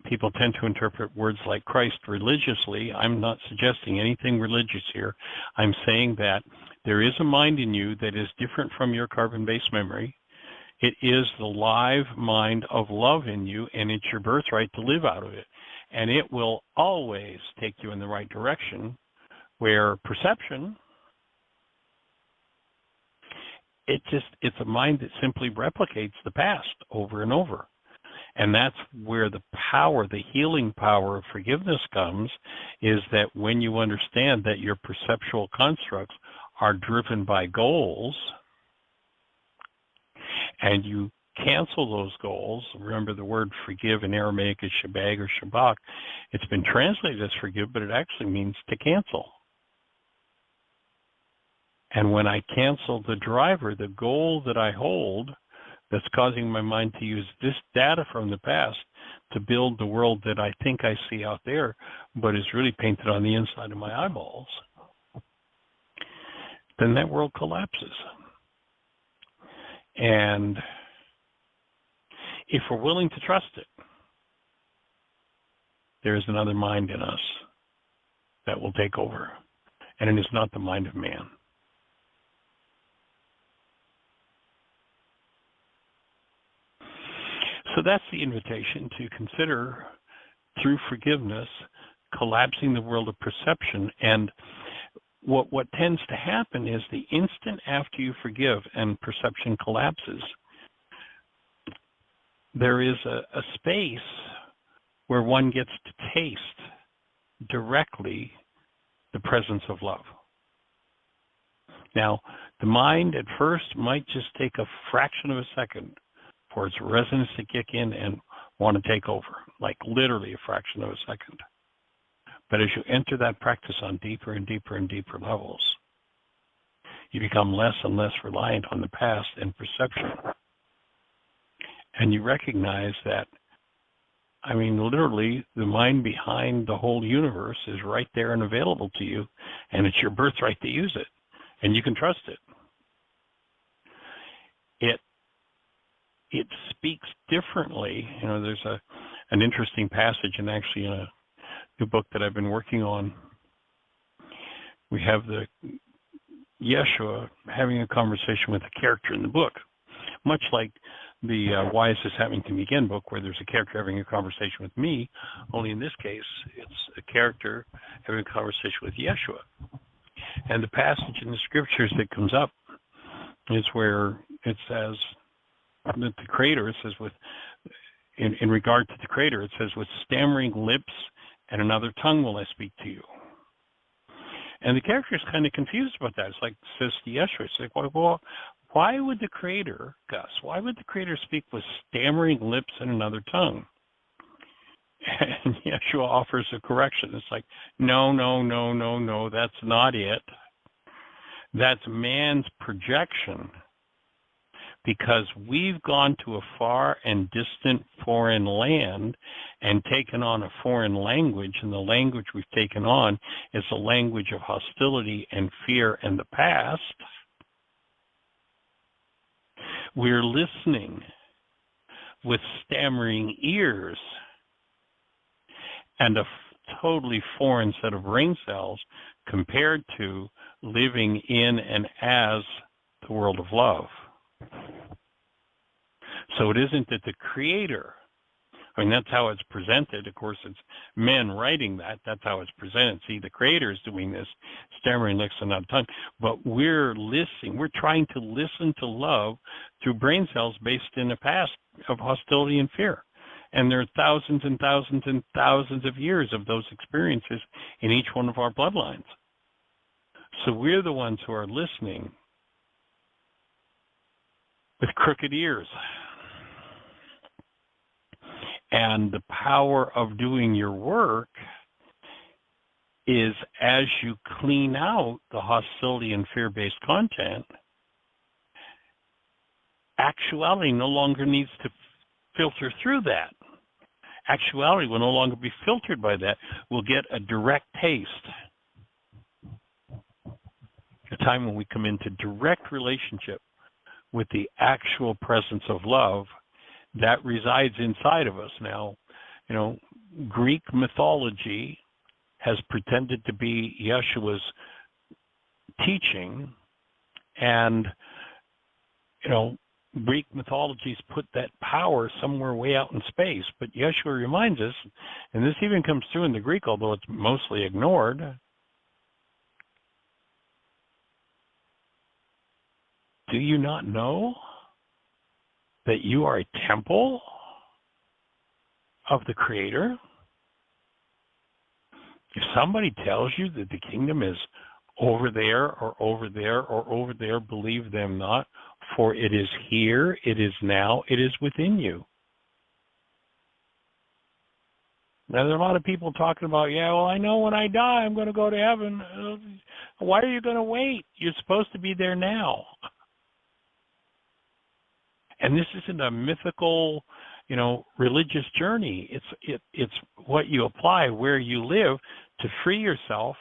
people tend to interpret words like Christ religiously. I'm not suggesting anything religious here. I'm saying that there is a mind in you that is different from your carbon-based memory. It is the live mind of love in you, and it's your birthright to live out of it. And it will always take you in the right direction, where perception, it's a mind that simply replicates the past over and over. And that's where the power, the healing power of forgiveness comes, is that when you understand that your perceptual constructs are driven by goals, and you cancel those goals. Remember, the word forgive in Aramaic is shabag or shabak. It's been translated as forgive, but it actually means to cancel. And when I cancel the driver, the goal that I hold that's causing my mind to use this data from the past to build the world that I think I see out there, but is really painted on the inside of my eyeballs, then that world collapses. And if we're willing to trust it, there is another mind in us that will take over. And it is not the mind of man. So that's the invitation, to consider, through forgiveness, collapsing the world of perception. And what tends to happen is the instant after you forgive and perception collapses, there is a space where one gets to taste directly the presence of love. Now, the mind at first might just take a fraction of a second for its resonance to kick in and want to take over, like literally a fraction of a second. But as you enter that practice on deeper and deeper and deeper levels, you become less and less reliant on the past and perception. And you recognize that, literally, the mind behind the whole universe is right there and available to you, and it's your birthright to use it, and you can trust it. It speaks differently. There's an interesting passage, and actually in a new book that I've been working on, we have the Yeshua having a conversation with a character in the book, much like the Why Is This Happening to Me Again book, where there's a character having a conversation with me, only in this case, it's a character having a conversation with Yeshua. And the passage in the scriptures that comes up is where it says that the Creator, it says in regard to the Creator, it says, with stammering lips and another tongue will I speak to you. And the character is kind of confused about that. It's like, says to Yeshua, it's like, well, why would the Creator, Gus, why would the Creator speak with stammering lips and another tongue? And Yeshua offers a correction. It's like, no, that's not it. That's man's projection. Because we've gone to a far and distant foreign land and taken on a foreign language, and the language we've taken on is a language of hostility and fear and the past. We're listening with stammering ears and a totally foreign set of brain cells compared to living in and as the world of love. So it isn't that the Creator, that's how it's presented. Of course, it's men writing that. That's how it's presented. See, the Creator is doing this, stammering lips and not tongue. But we're listening. We're trying to listen to love through brain cells based in a past of hostility and fear. And there are thousands and thousands and thousands of years of those experiences in each one of our bloodlines. So we're the ones who are listening with crooked ears. And the power of doing your work is as you clean out the hostility and fear-based content, actuality no longer needs to filter through that. Actuality will no longer be filtered by that. We'll get a direct taste. A time when we come into direct relationship with the actual presence of love that resides inside of us. Now, Greek mythology has pretended to be Yeshua's teaching, and, Greek mythologies put that power somewhere way out in space. But Yeshua reminds us, and this even comes through in the Greek, although it's mostly ignored, do you not know that you are a temple of the Creator? If somebody tells you that the kingdom is over there or over there or over there, believe them not, for it is here, it is now, it is within you. Now, there are a lot of people talking about, I know when I die I'm going to go to heaven. Why are you going to wait? You're supposed to be there now. And this isn't a mythical, religious journey. It's what you apply where you live to free yourself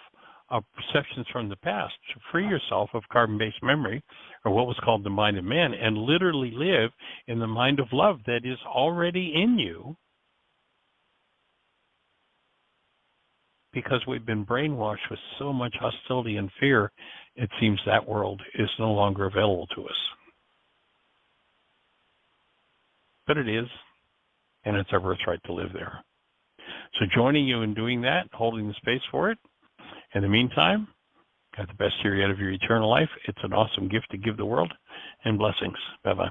of perceptions from the past, to free yourself of carbon-based memory, or what was called the mind of man, and literally live in the mind of love that is already in you, because we've been brainwashed with so much hostility and fear, it seems that world is no longer available to us. But it is, and it's our birthright to live there. So joining you in doing that, holding the space for it. In the meantime, got the best year yet of your eternal life. It's an awesome gift to give the world, and blessings. Bye-bye.